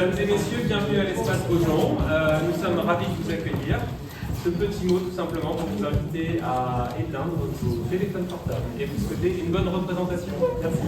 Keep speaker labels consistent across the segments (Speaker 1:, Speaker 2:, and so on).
Speaker 1: Mesdames et messieurs, bienvenue à l'espace Beaujon. Nous sommes ravis de vous accueillir. Ce petit mot tout simplement pour vous inviter à éteindre vos téléphones portables et vous souhaiter une bonne représentation. Merci.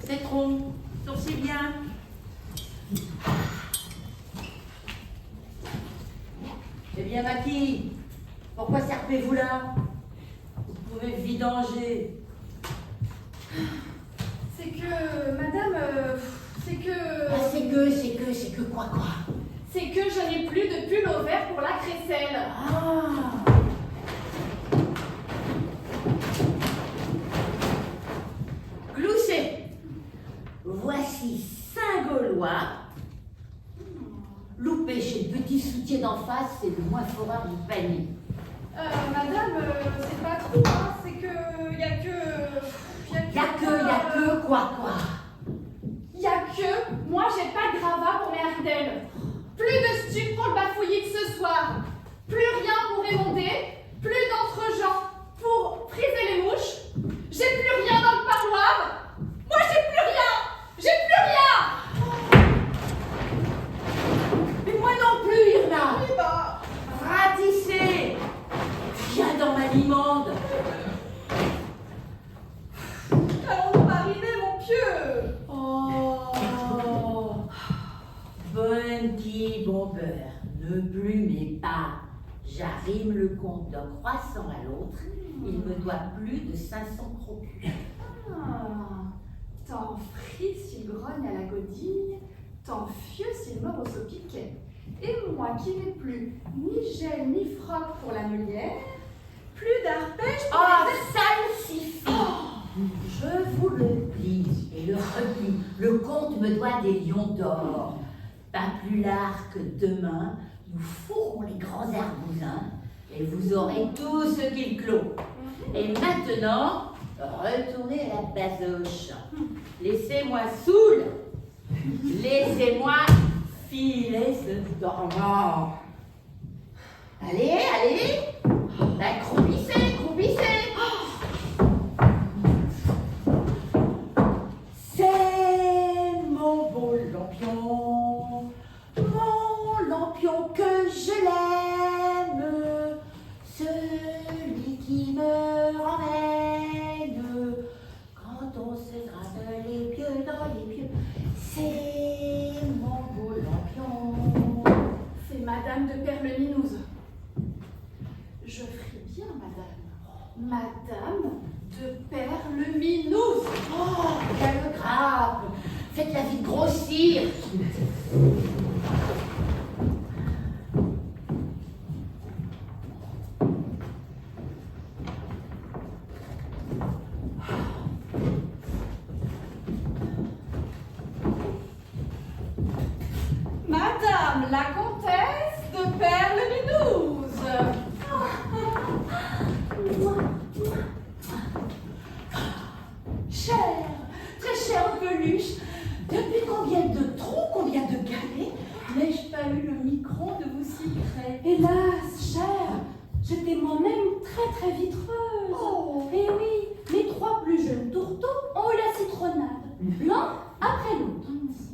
Speaker 2: C'est trop. Sourcil bien. Eh bien, Maki, pourquoi serpez-vous là? Vous pouvez vidanger.
Speaker 3: C'est que, madame, c'est que...
Speaker 2: Ah, c'est que quoi?
Speaker 3: C'est que je n'ai plus de pull au vert pour la crécelle.
Speaker 2: Ah. Glouchet. Voici 5 Gaulois. Loupé chez le petit soutien d'en face, c'est le moins forard du panier.
Speaker 3: Madame, c'est pas trop, hein, c'est que... Y a que
Speaker 2: quoi?
Speaker 3: Y a que... Moi, j'ai pas de gravat pour mes hartelles. Plus de stup pour le bafouillis de ce soir. Plus rien pour émonder. Plus d'entre-gens pour friser les mouches. J'ai plus rien dans le parloir. Moi, j'ai plus rien. J'ai plus rien.
Speaker 2: Mais moi non plus, Irna.
Speaker 3: Oui, bah...
Speaker 2: Ratissez. Viens dans ma limande.
Speaker 3: Allons-nous mariner, mon pieu.
Speaker 2: Oh, bon petit bon beurre, ne blumez pas. J'arrime le compte d'un croissant à l'autre. Il me doit plus de 500 crocus.
Speaker 3: Tant frit s'il grogne à la godille, tant fieux s'il mord au saupiquet. Et moi qui n'ai plus ni gel ni froc pour la meulière, plus d'arpège pour
Speaker 2: Oh,
Speaker 3: les...
Speaker 2: ça me suffit. Je vous le plie et le replie. Le comte me doit des lions d'or. Pas plus tard que demain, nous fourrons les grands argousins et vous aurez tout ce qu'il clôt. Et maintenant, retournez à la basoche. Laissez-moi saoul. Laissez-moi filer ce dormant. Allez. Ben, croupissez. C'est mon beau lampion que je l'aime, celui qui me ramène quand on se gratte les pieds dans les pieds. C'est mon beau lampion.
Speaker 3: C'est Madame de Perleminouse. Je ferai bien, Madame de Perleminouse.
Speaker 2: Oh, quel grave. Faites-la vite grossir.
Speaker 3: Madame la comtesse de Perleminouse.
Speaker 2: Chère, très chère peluche, depuis combien de trous, combien de galets n'ai-je pas eu le micron de vos secrets?
Speaker 4: Hélas, chère, j'étais moi-même très vitreuse.
Speaker 2: Oh.
Speaker 4: Et oui, mes 3 plus jeunes tourteaux ont eu la citronnade, l'un après l'autre.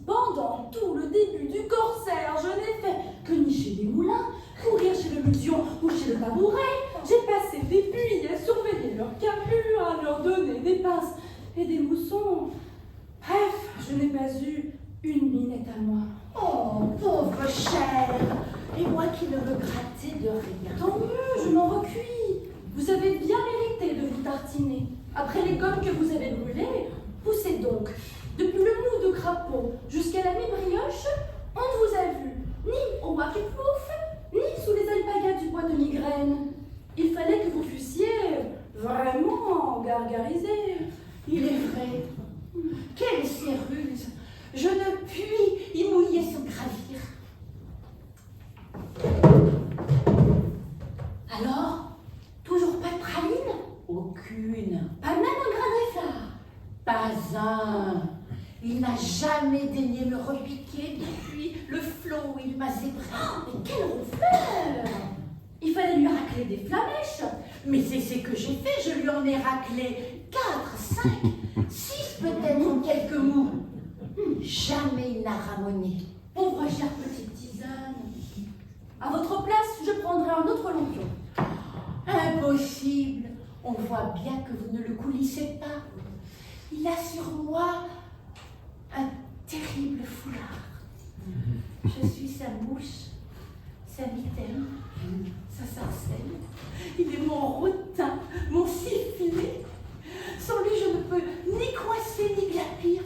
Speaker 4: Pendant tout le début du corsaire, je n'ai fait que nicher des moulins, courir chez le lusion ou chez le tabouret. J'ai passé des nuits à surveiller leurs carrures, à leur donner des pinces et des moussons. Bref, je n'ai pas eu une minette à moi.
Speaker 2: Oh, pauvre chère, Et moi qui ne regrettais de rien.
Speaker 4: Tant mieux, je m'en recueille. Vous avez bien mérité de vous tartiner. Après les gommes que vous avez brûlées, poussez donc. Depuis le mou de crapaud jusqu'à la mi-brioche, on ne vous a vu ni au Wakiplouf, ni sous les alpagas du bois de migraine. Il fallait que vous fussiez vraiment gargarisé.
Speaker 2: Il est vrai. Quelle céruse! Je ne puis y mouiller sans gravir. Alors, toujours pas de praline? Aucune. Pas même un grain d'effort? Pas un. Il n'a jamais daigné me repiquer depuis le flot où il m'a zébré.
Speaker 4: Mais quel ronfleur! Il fallait lui racler des flamèches.
Speaker 2: Mais c'est ce que j'ai fait, je lui en ai raclé 4, 5, 6 peut-être en quelques mots. Jamais il n'a ramonné.
Speaker 4: Pauvre chère petite tisane. À votre place, je prendrai un autre lampion.
Speaker 2: Impossible. On voit bien que vous ne le coulissez pas. Il a sur moi un terrible foulard. Je suis sa mouche, sa mitaine, sa sarcelle. Il est mon rotin, mon sifflet. Sans lui, je ne peux ni coincer ni glapir.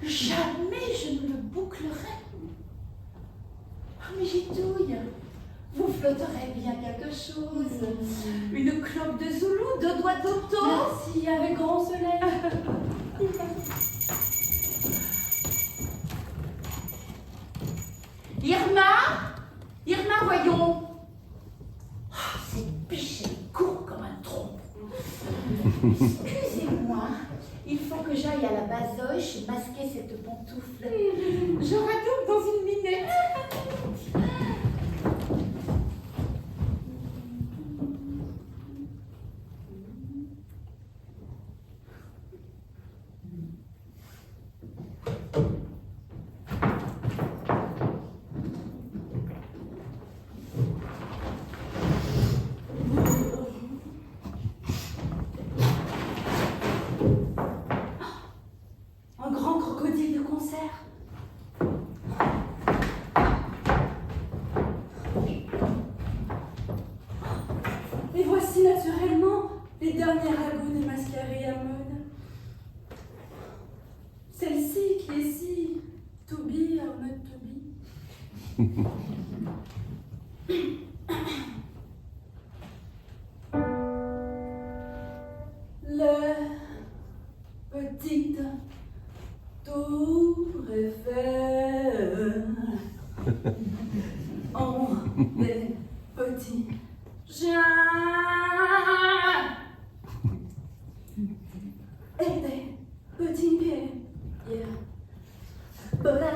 Speaker 2: Jamais je ne le bouclerai. Oh, mais j'étouille. Vous flotterez bien quelque chose. Une clope de Zoulou, 2 doigts d'Otto.
Speaker 4: Merci, avec grand soleil.
Speaker 2: Irma, voyons. Oh, cette biche, elle court comme un trompe. Excusez-moi, il faut que j'aille à la basoche masquer cette pantoufle. Je retourne dans une minute.
Speaker 4: Un grand crocodile de concert. Et voici naturellement les derniers ragots des mascarés à mode. Celle-ci qui est si to be or not to be. La petite tour Eiffel en des petits chiens et des petits pieds. Yeah. But I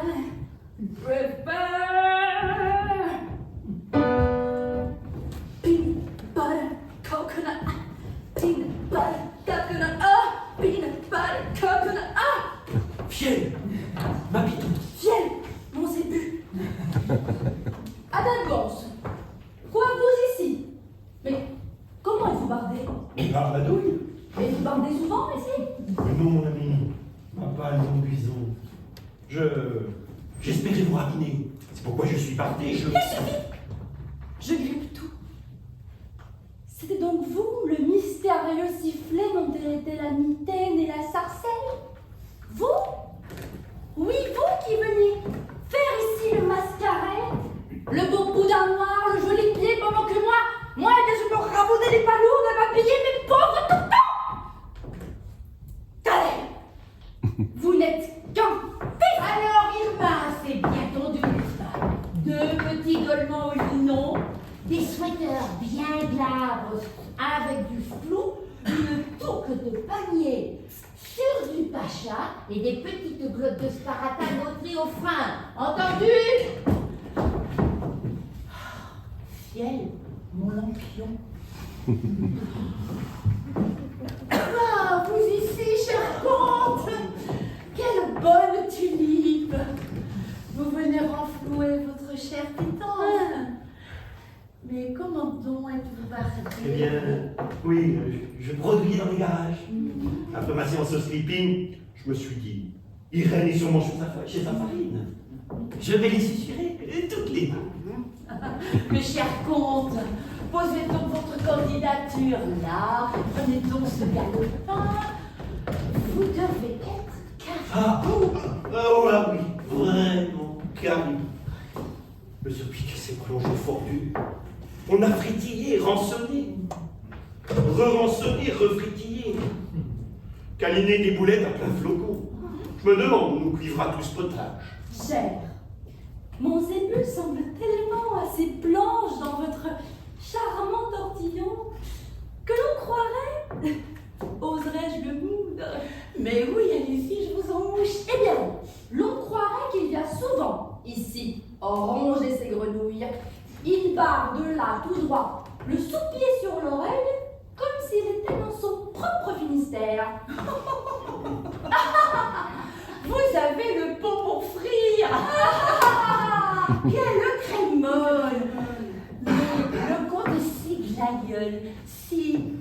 Speaker 4: prefer peanut butter coconut, peanut butter coconut, peanut butter coconut,
Speaker 5: Fiel, ma pitoute.
Speaker 4: Fiel, mon zébu. Adalgance, quoi vous ici? Mais comment êtes-vous bardé?
Speaker 5: Et barbadouille.
Speaker 4: Et vous bardez souvent ici?
Speaker 5: Non, mon ami, ma pâle conduisant. J'espérais vous rapiner. C'est pourquoi je suis parti.
Speaker 4: Je grippe tout. C'était donc vous, le mystérieux sifflet dont était la mitaine et la sarcelle? Vous? Oui, vous qui veniez faire ici le mascaret, le beau boudin noir, le joli pied, pendant que moi, eh bien, je me ravaudais les palourdes à m'habiller mes pauvres tontons. Allez, vous n'êtes qu'un fils.
Speaker 2: Alors, Irma, c'est bien tendu, n'est-ce pas? 2 petits golements au linon, des sweaters bien glabres avec du flou, une touque de panier sur du pacha et des petites glottes de sparatane au au frein. Entendu? Fiel, mon lampion. Ah, vous ici, cher comte! Quelle bonne tulipe! Vous venez renflouer votre chère pitance. Mais comment donc êtes-vous parti?
Speaker 5: Eh bien, oui, je produis dans les garages. Après ma séance au sleeping, je me suis dit, Irène est sûrement chez sa farine. Je vais les susurrer toutes les mains.
Speaker 2: Mais cher comte, posez donc votre candidature là, prenez donc ce galopin. Vous devez être caribou.
Speaker 5: Ah oui, vraiment, caribou. Monsieur Piquet s'est plongé fort dur. On a fritillé, rançonné. Re-rançonné, refritillé. Câliné des boulettes à plein flocon. Je me demande où nous cuivra tout ce potage.
Speaker 4: Cher, mon zébul semble tellement assez blanche dans votre charmant tortillon que l'on croirait, oserais-je le moudre?
Speaker 2: Mais oui, allez-y, je vous en mouche.
Speaker 4: Eh bien, l'on croirait qu'il vient souvent ici ronger ses grenouilles. Il part de là tout droit, le sous-pied sur l'oreille, comme s'il était dans son propre Finistère.
Speaker 2: Vous avez le pot pour frire. Quelle crémone. Le comte est si glaïeul, si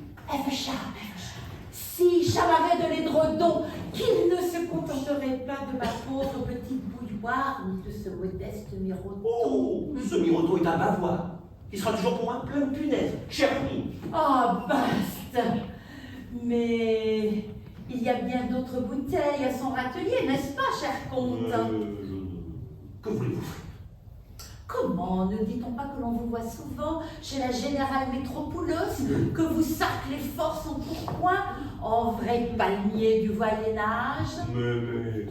Speaker 2: si chamarré de l'édredon, qu'il ne se contenterait pas de ma pauvre petite bouilloire, ni de ce modeste miroton.
Speaker 5: Oh, ce miroton est un bavoir. Il sera toujours pour moi plein de punaises. Cher ami.
Speaker 2: Ah, basta. Mais il y a bien d'autres bouteilles à son râtelier, n'est-ce pas, cher comte?
Speaker 5: Que voulez-vous?
Speaker 2: Comment ne dit-on pas que l'on vous voit souvent chez la générale Métropoulos, que vous sarclez fort son pourpoint en vrai palmier du Moyen-Âge?
Speaker 5: Mais,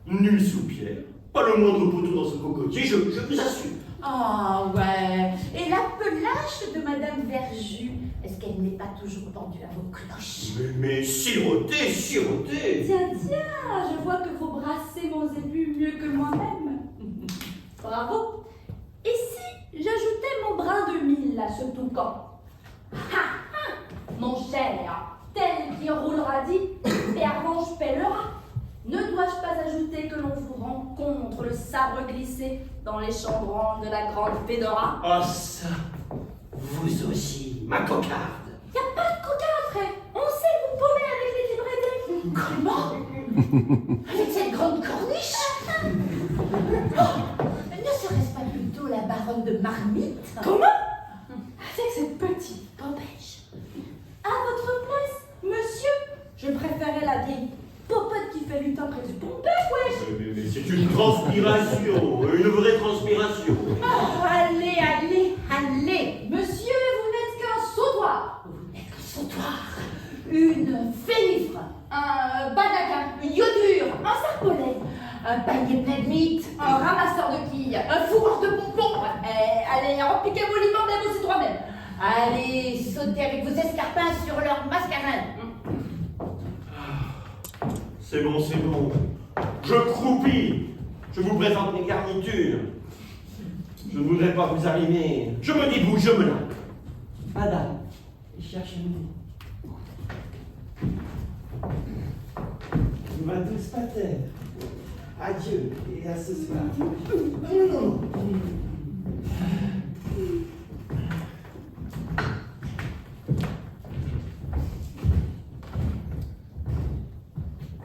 Speaker 5: nul sous pierre. Pas le moindre poteau dans ce cocotier, je vous assure.
Speaker 2: Ah ouais. Et la pelache de Madame Verjus, est-ce qu'elle n'est pas toujours pendue à vos cloches?
Speaker 5: Mais sirotez, sirotez.
Speaker 4: Tiens, je vois que vous brassez mon zébul mieux que moi-même. Bravo. Et si j'ajoutais mon brin de mille à ce toucan? Mon cher, tel qui roulera dit, et Archange pèlera. Ne dois-je pas ajouter que l'on vous rencontre le sabre glissé dans les chambranles de la grande Fédora?
Speaker 5: Ah ça, vous aussi, ma cocarde.
Speaker 4: Y a pas de cocarde, frère. On sait vous paumer avec les librettés.
Speaker 2: Comment? Avec cette grande corniche? Oh, ne serait-ce pas plutôt la baronne de Marmite?
Speaker 4: Comment? Avec cette petite pompèche. À votre place, monsieur, je préférais la vieille popote qui fait lutin près du pompèche, wesh.
Speaker 5: Mais c'est une transpiration, une vraie transpiration.
Speaker 2: Oh, allez.
Speaker 4: Monsieur, vous n'êtes qu'un sautoir.
Speaker 2: Vous n'êtes qu'un sautoir, une fénifre,
Speaker 3: Un badaquin,
Speaker 2: une iodure,
Speaker 4: Un serpolet.
Speaker 2: un panier plein de mythes,
Speaker 3: un ramasseur de quilles.
Speaker 2: un fourreur de bonbons.
Speaker 3: Allez, repiquez vos limons même aussi toi-même.
Speaker 2: Allez, sautez avec vos escarpins sur leur mascarin.
Speaker 5: C'est bon, c'est bon. Je croupis. Je vous présente mes garnitures. Je ne voudrais pas vous arrimer. Je me débouche, je me lave. Madame, cherchez-nous. Ma douce patère. Adieu et à ce soir.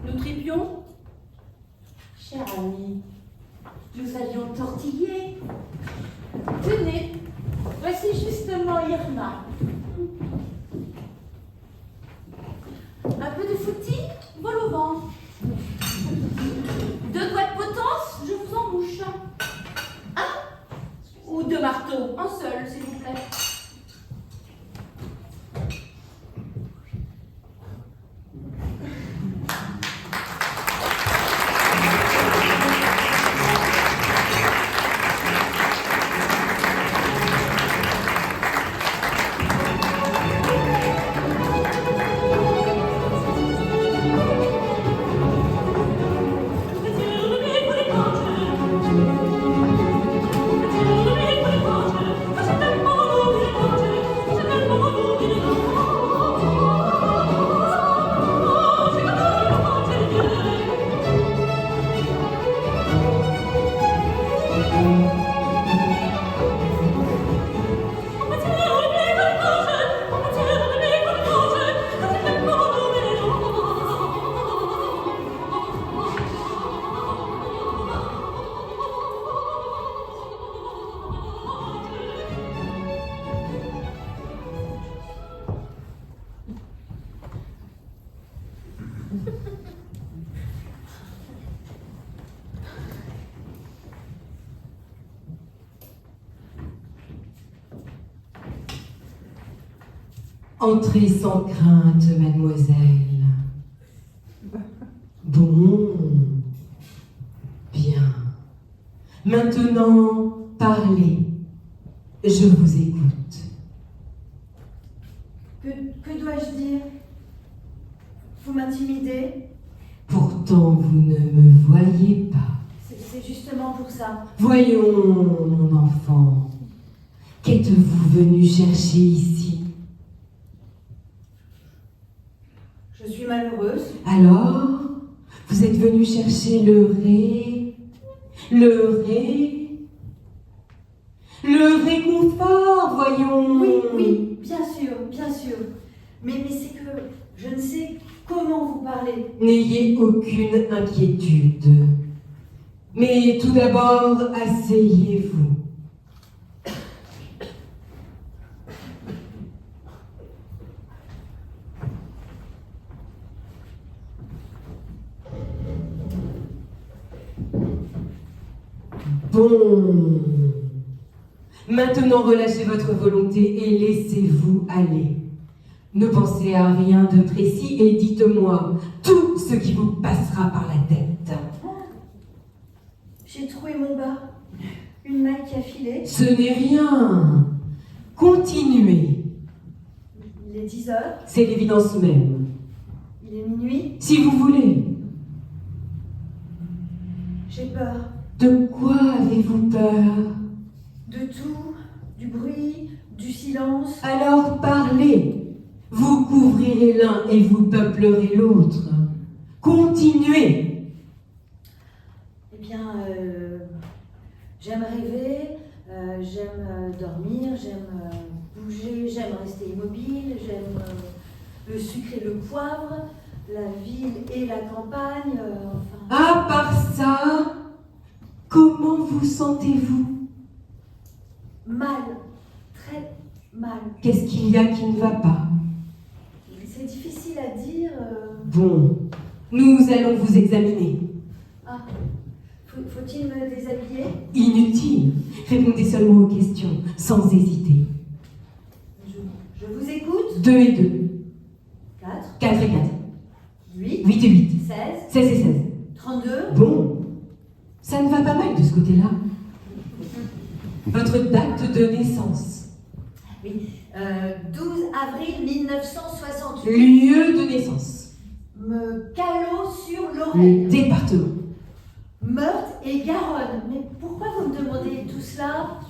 Speaker 4: Nous tripions.
Speaker 2: Cher ami, nous allions tortiller. Tenez, voici justement Irma. Un peu de foutis, vol au vent. 2 doigts de potence,
Speaker 4: Je vous en mouche.
Speaker 2: ou 2 marteaux.
Speaker 6: Entrez sans crainte, mademoiselle. Bon. Bien. Maintenant, parlez. Je vous écoute.
Speaker 7: Que dois-je dire? Vous m'intimidez?
Speaker 6: Pourtant, vous ne me voyez pas.
Speaker 7: C'est justement pour ça.
Speaker 6: Voyons, mon enfant. Qu'êtes-vous venu chercher ici?
Speaker 7: Je suis malheureuse.
Speaker 6: Alors, vous êtes venu chercher le réconfort, voyons.
Speaker 7: Oui, bien sûr. Mais c'est que je ne sais comment vous parler.
Speaker 6: N'ayez aucune inquiétude. Mais tout d'abord, asseyez-vous. Bon. Maintenant, relâchez votre volonté et laissez-vous aller. Ne pensez à rien de précis et dites-moi tout ce qui vous passera par la tête.
Speaker 7: J'ai trouvé mon bas. Une maille qui a filé.
Speaker 6: Ce n'est rien. Continuez.
Speaker 7: Il est 10 heures.
Speaker 6: C'est l'évidence même.
Speaker 7: Il est minuit.
Speaker 6: Si vous voulez.
Speaker 7: J'ai peur.
Speaker 6: De quoi avez-vous peur?
Speaker 7: De tout. Du bruit, du silence.
Speaker 6: Alors parlez. Vous couvrirez l'un et vous peuplerez l'autre. Continuez.
Speaker 7: Eh bien, j'aime rêver, j'aime dormir, j'aime bouger, j'aime rester immobile, j'aime le sucre et le poivre, la ville et la campagne, enfin...
Speaker 6: À part ça, comment vous sentez-vous?
Speaker 7: Mal, très mal.
Speaker 6: Qu'est-ce qu'il y a qui ne va pas?
Speaker 7: C'est difficile à dire.
Speaker 6: Bon, nous allons vous examiner.
Speaker 7: Ah, faut-il me déshabiller?
Speaker 6: Inutile. Répondez seulement aux questions, sans hésiter.
Speaker 7: Je vous écoute.
Speaker 6: 2 et 2.
Speaker 7: 4,
Speaker 6: 4 et 4.
Speaker 7: 8,
Speaker 6: 8 et 8.
Speaker 7: 16,
Speaker 6: 16 et 16.
Speaker 7: 32.
Speaker 6: Bon, ça ne va pas mal de ce côté-là. Votre date de naissance.
Speaker 7: Oui, 12 avril 1968.
Speaker 6: Lieu de naissance.
Speaker 7: Me calot sur
Speaker 6: Le
Speaker 7: l'oreille.
Speaker 6: département.
Speaker 7: Meurthe et Garonne. Mais pourquoi vous me demandez tout cela?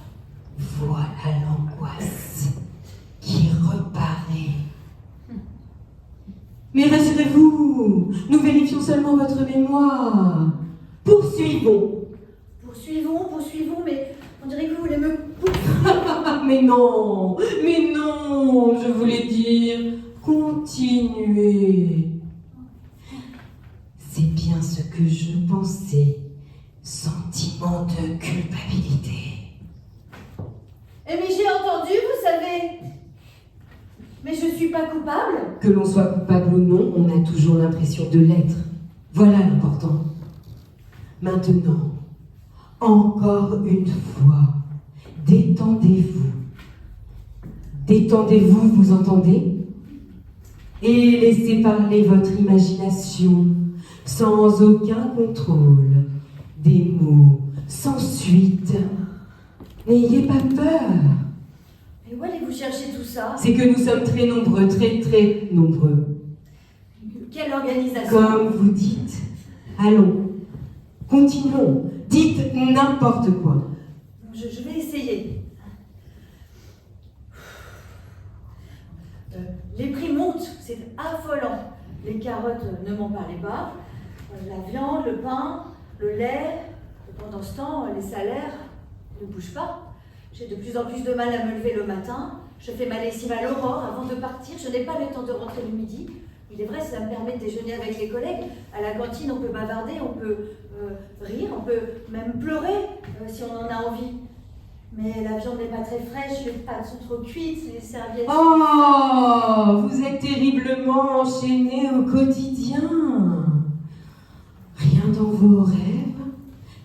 Speaker 6: Voilà l'angoisse qui reparaît. Mais rassurez-vous, nous vérifions seulement votre mémoire. Poursuivons.
Speaker 7: Poursuivons, mais on dirait que vous voulez me...
Speaker 6: Mais non, je voulais dire, continuez. C'est bien ce que je pensais. Sentiment de culpabilité.
Speaker 7: Eh mais j'ai entendu, vous savez. Mais je suis pas coupable.
Speaker 6: Que l'on soit coupable ou non, on a toujours l'impression de l'être. Voilà l'important. Maintenant, encore une fois, détendez-vous. Détendez-vous, vous entendez? Et laissez parler votre imagination, sans aucun contrôle. Des mots, sans suite. N'ayez pas peur.
Speaker 7: Mais où allez-vous chercher tout ça?
Speaker 6: C'est que nous sommes très nombreux, très très nombreux.
Speaker 7: Quelle organisation?
Speaker 6: Comme vous dites. Allons, continuons. Dites n'importe quoi.
Speaker 7: Je vais essayer. Les prix montent, c'est affolant. Les carottes ne m'en parlez pas. La viande, le pain, le lait. Pendant ce temps, les salaires ne bougent pas. J'ai de plus en plus de mal à me lever le matin. Je fais ma lessive à l'aurore avant de partir. Je n'ai pas le temps de rentrer le midi. Il est vrai, ça me permet de déjeuner avec les collègues. À la cantine, on peut bavarder, on peut rire, on peut même pleurer si on en a envie. Mais la viande n'est pas très fraîche, les pâtes sont trop cuites, les serviettes...
Speaker 6: Oh, vous êtes terriblement enchaîné au quotidien. Rien dans vos rêves,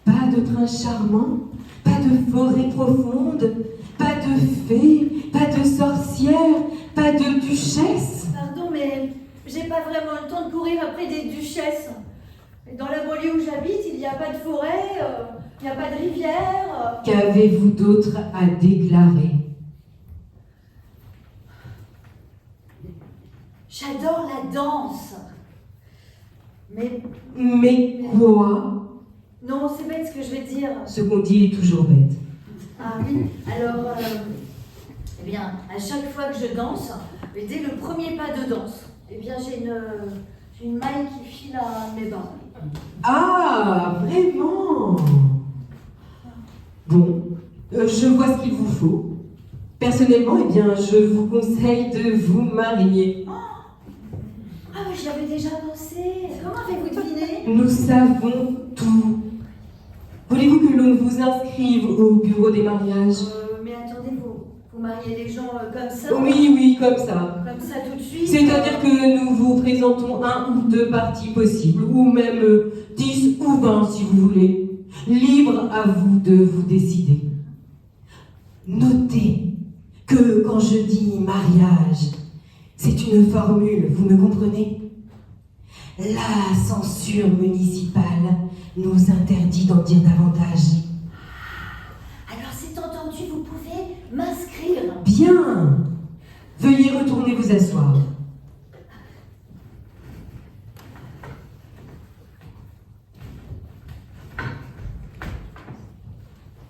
Speaker 6: pas de prince charmant, pas de forêt profonde, pas de fées, pas de sorcières, pas de duchesse.
Speaker 7: Pardon, mais j'ai pas vraiment le temps de courir après des duchesses. Et dans la banlieue où j'habite, il n'y a pas de forêt, il n'y a pas de rivière.
Speaker 6: Qu'avez-vous d'autre à déclarer?
Speaker 7: J'adore la danse. Mais
Speaker 6: Mais quoi?
Speaker 7: non, c'est bête ce que je vais dire.
Speaker 6: Ce qu'on dit est toujours bête.
Speaker 7: Ah oui, alors, eh bien, à chaque fois que je danse, et dès le premier pas de danse, eh bien, j'ai une maille qui file à mes bas.
Speaker 6: Ah, vraiment? Bon, je vois ce qu'il vous faut. Personnellement, eh bien, je vous conseille de vous marier.
Speaker 7: Ah, mais j'y avais déjà pensé. Comment avez-vous deviné?
Speaker 6: Nous savons tout. Voulez-vous que l'on vous inscrive au bureau des mariages?
Speaker 7: Mais attendez, vous mariez les gens comme ça?
Speaker 6: Oui, oui, comme ça.
Speaker 7: Comme ça tout de suite?
Speaker 6: C'est-à-dire que nous vous présentons 1 ou 2 parties possibles, ou même 10 ou 20 si vous voulez. Libre à vous de vous décider. Notez que quand je dis mariage, c'est une formule, vous me comprenez? La censure municipale nous interdit d'en dire davantage.
Speaker 2: Alors c'est entendu, vous pouvez m'inscrire.
Speaker 6: Bien. Veuillez retourner vous asseoir.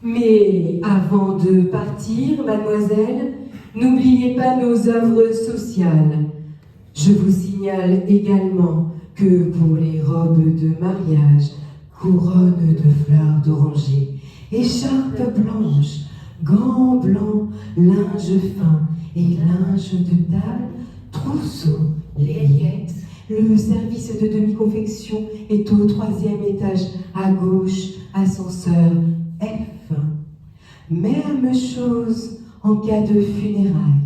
Speaker 6: Mais avant de partir, mademoiselle, n'oubliez pas nos œuvres sociales. Je vous signale également que pour les robes de mariage, couronne de fleurs d'oranger, écharpe blanche, gants blancs, linge fin et linge de table, trousseau, layette. Le service de demi-confection est au 3e étage à gauche, ascenseur F. Même chose en cas de funérailles.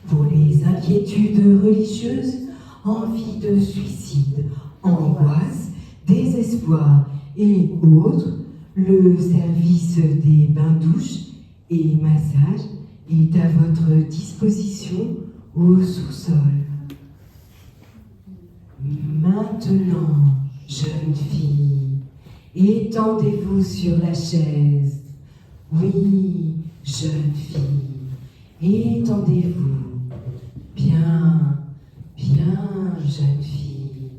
Speaker 6: Pour les inquiétudes religieuses, envie de suicide, angoisse, désespoir et autres, le service des bains-douches et massages est à votre disposition au sous-sol. Maintenant, jeune fille, étendez-vous sur la chaise. Oui, jeune fille, étendez-vous. Bien, bien, jeune fille.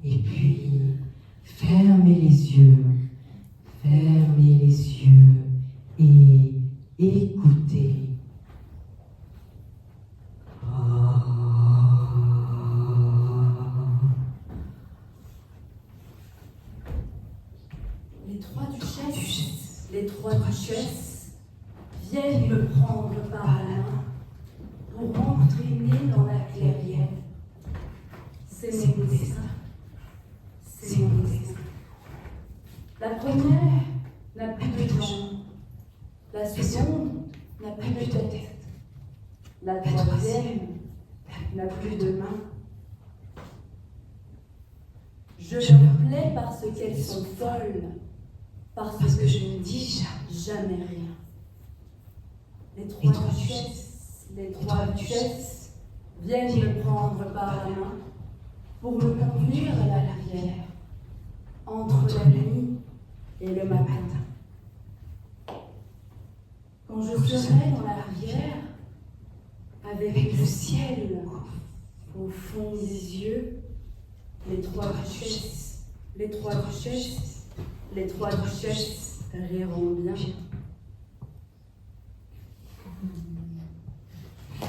Speaker 6: Et puis, fermez les yeux. Fermez les yeux et écoutez.
Speaker 4: Les trois duchesses viennent me prendre par la main pour m'entraîner dans la clairière. C'est mon destin. C'est mon destin. La première n'a plus de jambes. La seconde n'a plus de tête. La troisième n'a plus de main. Je leur plais parce qu'elles sont folles. Parce que je ne dis jamais rien. Les trois duchesses viennent me prendre par la main pour me conduire à la rivière, entre la nuit et le matin. Quand je serai dans la rivière, avec le ciel au fond des yeux, les trois duchesses riront bien.
Speaker 8: Oh,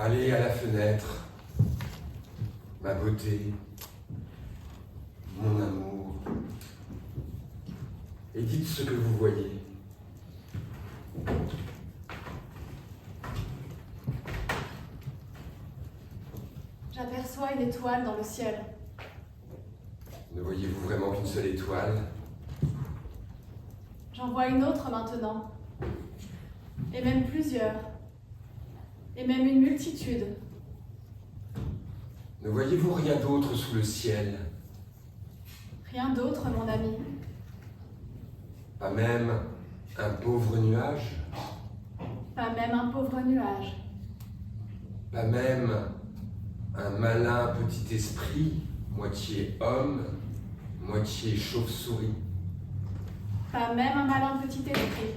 Speaker 8: Allez à la fenêtre, ma beauté, mon amour, et dites ce que vous voyez.
Speaker 3: J'aperçois une étoile dans le ciel.
Speaker 8: Ne voyez-vous vraiment qu'une seule étoile?
Speaker 3: J'en vois une autre maintenant. Et même plusieurs. Et même une multitude.
Speaker 8: Ne voyez-vous rien d'autre sous le ciel?
Speaker 3: Rien d'autre, mon ami.
Speaker 8: Pas même un pauvre nuage?
Speaker 3: Pas même un pauvre nuage.
Speaker 8: Pas même un malin petit esprit, moitié homme, moitié chauve-souris?
Speaker 3: Pas même un malin petit esprit.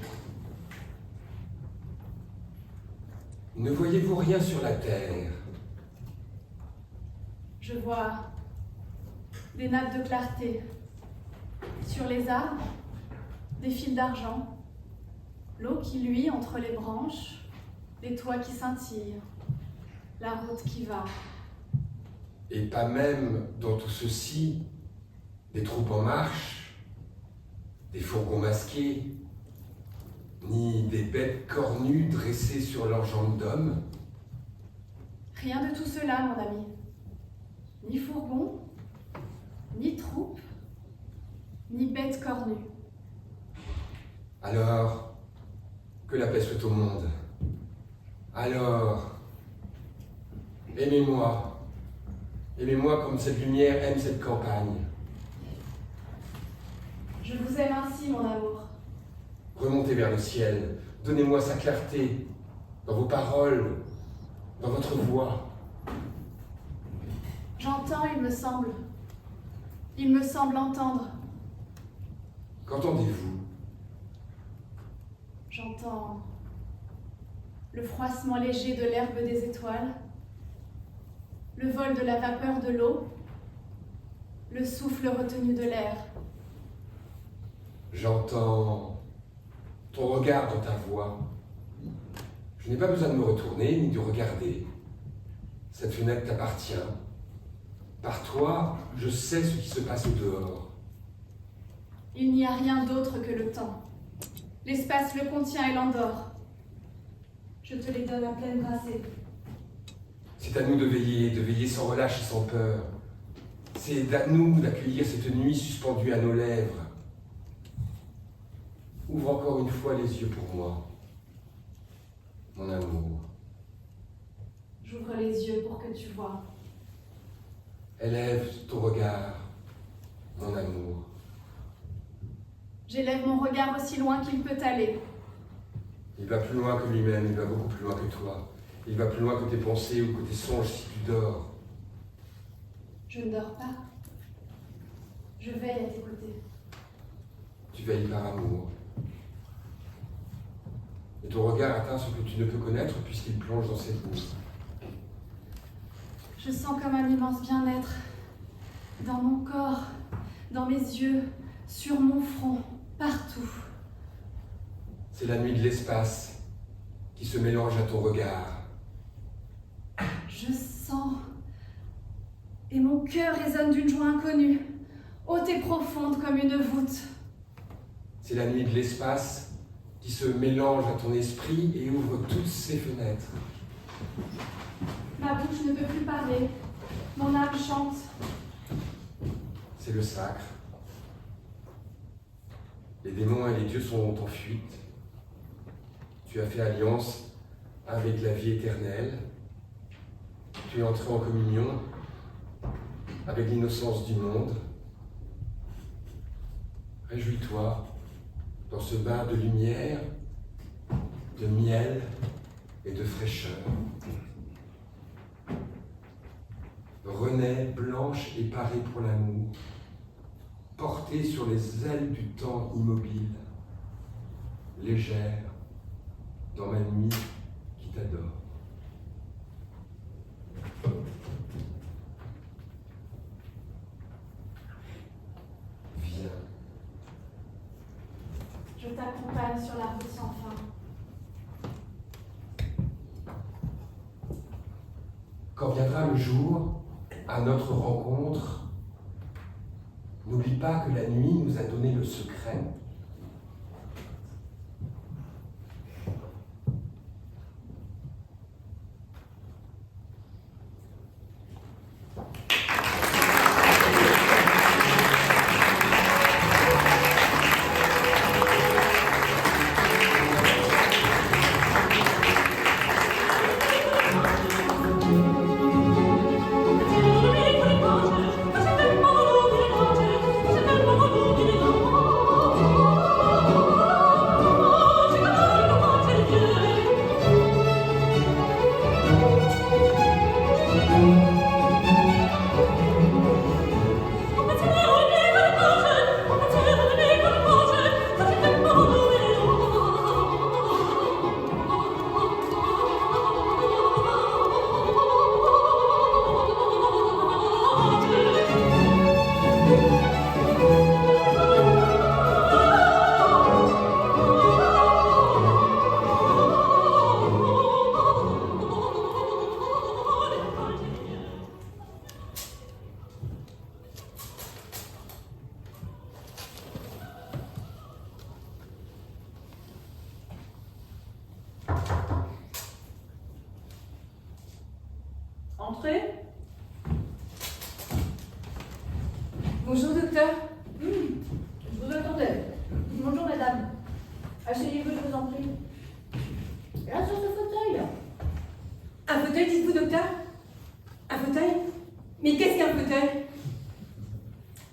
Speaker 8: Ne voyez-vous rien sur la terre?
Speaker 3: Je vois des nappes de clarté. Sur les arbres, des fils d'argent. L'eau qui luit entre les branches, les toits qui scintillent, la route qui va.
Speaker 8: Et pas même dans tout ceci des troupes en marche, des fourgons masqués, ni des bêtes cornues dressées sur leurs jambes d'homme?
Speaker 3: Rien de tout cela, mon ami. Ni fourgon, ni troupe, ni bête cornue.
Speaker 8: Alors, que la paix soit au monde. Alors, aimez-moi. Aimez-moi comme cette lumière aime cette campagne.
Speaker 3: Je vous aime ainsi, mon amour.
Speaker 8: Remontez vers le ciel. Donnez-moi sa clarté dans vos paroles, dans votre voix.
Speaker 3: J'entends, il me semble. Il me semble entendre.
Speaker 8: Qu'entendez-vous?
Speaker 3: J'entends le froissement léger de l'herbe des étoiles, le vol de la vapeur de l'eau, le souffle retenu de l'air.
Speaker 8: J'entends ton regard dans ta voix. Je n'ai pas besoin de me retourner ni de regarder. Cette fenêtre t'appartient. Par toi, je sais ce qui se passe au dehors.
Speaker 3: Il n'y a rien d'autre que le temps. L'espace le contient et l'endort. Je te les donne à pleine brassée.
Speaker 8: C'est à nous de veiller sans relâche et sans peur. C'est à nous d'accueillir cette nuit suspendue à nos lèvres. Ouvre encore une fois les yeux pour moi, mon amour.
Speaker 3: J'ouvre les yeux pour que tu vois.
Speaker 8: Élève ton regard, mon amour.
Speaker 3: J'élève mon regard aussi loin qu'il peut aller.
Speaker 8: Il va plus loin que lui-même, il va beaucoup plus loin que toi. Il va plus loin que tes pensées ou que tes songes si tu dors.
Speaker 3: Je ne dors pas. Je veille à tes côtés.
Speaker 8: Tu veilles par amour. Et ton regard atteint ce que tu ne peux connaître puisqu'il plonge dans cette nuit.
Speaker 3: Je sens comme un immense bien-être dans mon corps, dans mes yeux, sur mon front, partout.
Speaker 8: C'est la nuit de l'espace qui se mélange à ton regard.
Speaker 3: Je sens et mon cœur résonne d'une joie inconnue, haute et profonde comme une voûte.
Speaker 8: C'est la nuit de l'espace qui se mélange à ton esprit et ouvre toutes ses fenêtres.
Speaker 3: Ma bouche ne peut plus parler, mon âme chante.
Speaker 8: C'est le sacre. Les démons et les dieux sont en fuite. Tu as fait alliance avec la vie éternelle. Tu es entré en communion avec l'innocence du monde. Réjouis-toi dans ce bain de lumière, de miel et de fraîcheur. Renais blanche et parée pour l'amour, portée sur les ailes du temps immobile, légère dans ma nuit qui t'adore. Viens.
Speaker 3: Je t'accompagne sur la route sans fin.
Speaker 8: reviendra le jour, à notre rencontre, n'oublie pas que la nuit nous a donné le secret.
Speaker 7: Entrez. Bonjour, docteur. Je vous attendais. Bonjour, madame. Asseyez-vous, je vous en prie. Là, sur ce fauteuil.
Speaker 6: Un fauteuil, dites-vous, docteur? Un fauteuil? Mais qu'est-ce qu'un fauteuil?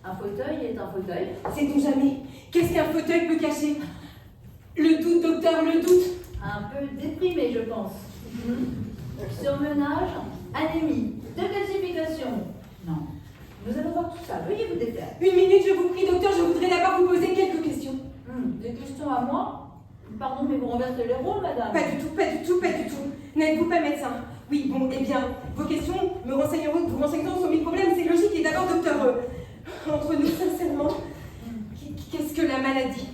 Speaker 7: Un fauteuil est un fauteuil.
Speaker 6: Sait-on jamais? Qu'est-ce qu'un fauteuil peut cacher? Le doute, docteur, le doute.
Speaker 7: Un peu déprimé, je pense. Surmenage, anémie, décalcification. Non. Nous allons voir tout ça. Veuillez vous défaire.
Speaker 6: Une minute, je vous prie, docteur, je voudrais d'abord vous poser quelques questions.
Speaker 7: Des questions à moi? Pardon, mais vous renversez les rôles, madame.
Speaker 6: Pas du tout, pas du tout, pas du tout. N'êtes-vous pas médecin? Oui, bon, eh bien, vos questions me renseigneront, vous renseigneront sur mes problèmes, c'est logique. Et d'abord, docteur, entre nous, sincèrement, qu'est-ce que la maladie?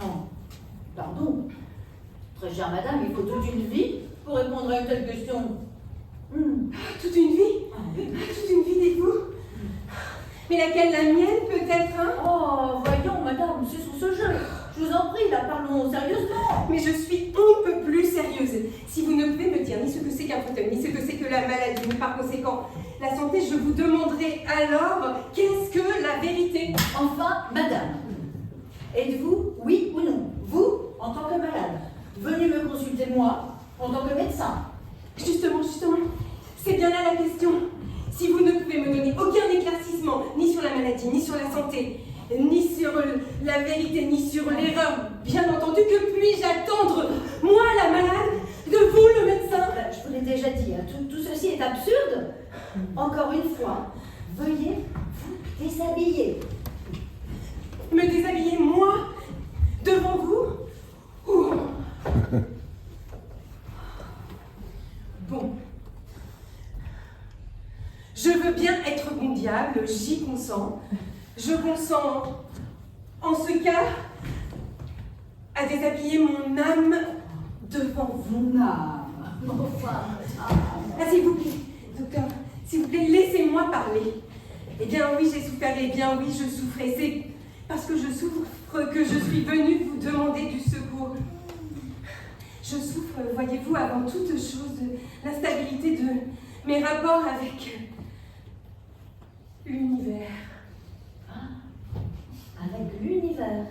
Speaker 7: Non. Pardon. Très chère madame, il faut toute une vie pour répondre à une telle question.
Speaker 6: Toute une vie? Toute une vie, dites-vous? Mais laquelle? La mienne, peut-être, hein?
Speaker 7: Oh, voyons, madame, c'est sur ce jeu. Je vous en prie, là, parlons sérieusement.
Speaker 6: Mais je suis on ne peut plus sérieuse. Si vous ne pouvez me dire ni ce que c'est qu'un fauteuil, ni ce que c'est que la maladie, ni par conséquent la santé, je vous demanderai alors qu'est-ce que la vérité?
Speaker 7: Enfin, madame, êtes-vous, oui ou non, vous, en tant que malade, venu me consulter moi, en tant que médecin?
Speaker 6: Justement, c'est bien là la question. Si vous ne pouvez me donner aucun éclaircissement, ni sur la maladie, ni sur la santé, ni sur la vérité, ni sur l'erreur, bien entendu, que puis-je attendre, moi la malade, de vous le médecin?
Speaker 7: Je vous l'ai déjà dit, hein, tout ceci est absurde. Encore une fois, veuillez vous déshabiller.
Speaker 6: Me déshabiller, moi, devant vous? Ouh. Bon. Je veux bien être bon diable, j'y consens. Je consens, en ce cas, à déshabiller mon âme devant vous.
Speaker 7: Mon âme. Enfin,
Speaker 6: Ah, s'il vous plaît, docteur, s'il vous plaît, laissez-moi parler. Eh bien oui, j'ai souffert, eh bien oui, je souffrais. C'est parce que je souffre que je suis venue vous demander du secours. Je souffre, voyez-vous, avant toute chose, de l'instabilité de mes rapports avec l'univers.
Speaker 7: avec l'univers.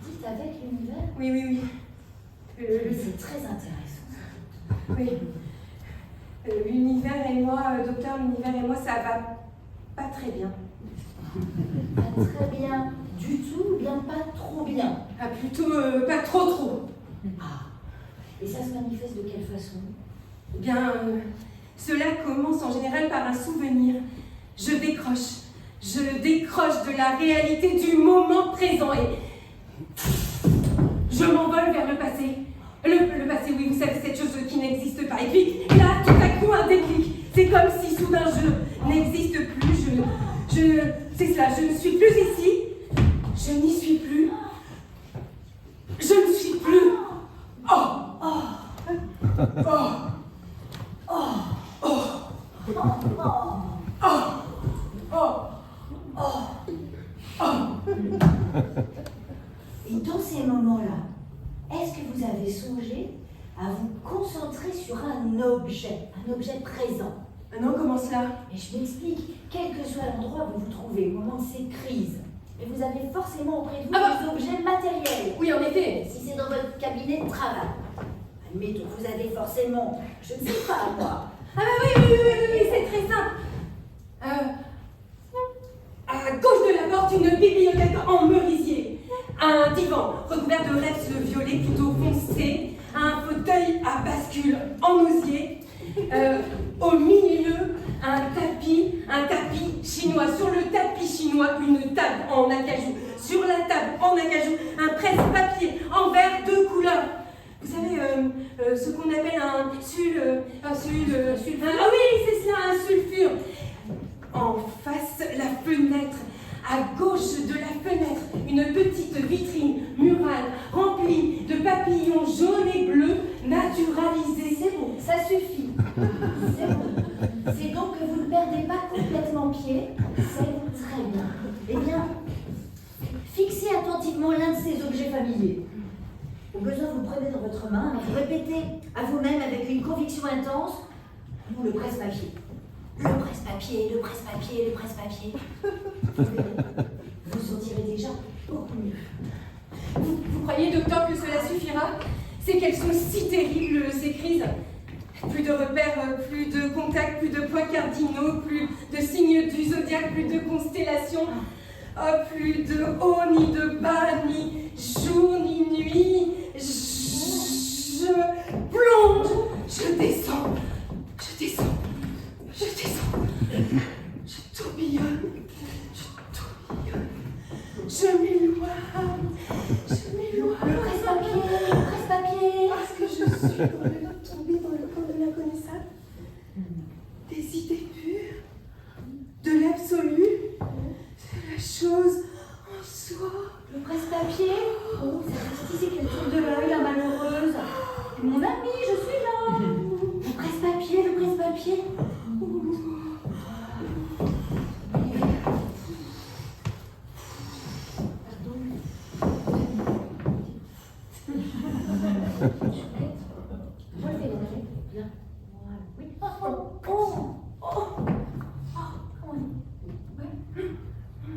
Speaker 7: Dites avec l'univers?
Speaker 6: Oui, oui, oui.
Speaker 7: C'est très intéressant.
Speaker 6: Oui. L'univers et moi, docteur, l'univers et moi, ça va pas très bien.
Speaker 7: Pas très bien du tout, ou bien pas trop bien?
Speaker 6: Ah, plutôt pas trop.
Speaker 7: Ah. Et ça se manifeste de quelle façon?
Speaker 6: Eh bien, cela commence en général par un souvenir. Je décroche de la réalité du moment présent et je m'envole vers le passé. Le passé, oui, vous savez, cette chose qui n'existe pas. Et puis là, tout à coup, un déclic. C'est comme si soudain je n'existe plus. C'est cela, je ne suis plus ici. Je n'y suis plus. Je ne suis plus. Oh.
Speaker 2: un objet présent.
Speaker 6: Ah non, comment cela?
Speaker 2: Et je m'explique, quel que soit l'endroit où vous vous trouvez au moment de cette crise, mais vous avez forcément auprès de vous des objets matériels.
Speaker 6: Oui, en effet.
Speaker 2: Si c'est dans votre cabinet de travail, admettons, vous avez forcément, je ne sais pas moi.
Speaker 6: Ah bah oui, c'est très simple. À gauche de la porte, une bibliothèque en merisier. Un divan recouvert de reps violet plutôt foncé. Un fauteuil à bascule en osier. Au milieu, un tapis chinois. Sur le tapis chinois, une table en acajou. Sur la table en acajou, un presse-papier en verre de couleur. Vous savez, ce qu'on appelle un sulfure. Ah oui, c'est cela, un sulfure. En face, la fenêtre. À gauche de la fenêtre, une petite vitrine murale remplie de papillons jaunes et bleus naturalisés.
Speaker 2: C'est bon, ça suffit. C'est bon. C'est donc que vous ne perdez pas complètement pied. C'est très bien. Eh bien, fixez attentivement l'un de ces objets familiers. Au besoin, vous le prenez dans votre main et vous répétez à vous-même avec une conviction intense, ou le presse-papier. Le presse-papier, le presse-papier, le presse-papier. Vous verrez, vous sentirez déjà beaucoup mieux.
Speaker 6: Vous croyez, docteur, que cela suffira? C'est qu'elles sont si terribles, ces crises. Plus de repères, plus de contacts, plus de points cardinaux, plus de signes du zodiaque, plus de constellations. Oh, plus de haut, ni de bas, ni jour, ni nuit. Je plonge, je descends, je descends. Je descends, je tourbillonne, je m'éloigne,
Speaker 2: Le presse-papier.
Speaker 6: Parce que je suis tombée dans le camp de l'inconnaissable, des idées pures, de l'absolu, de la chose en soi.
Speaker 2: Le presse-papier. Oh, c'est ici qu'elle tourne de l'œil, la malheureuse. Mon amie, je suis là. Le presse-papier, le presse-papier.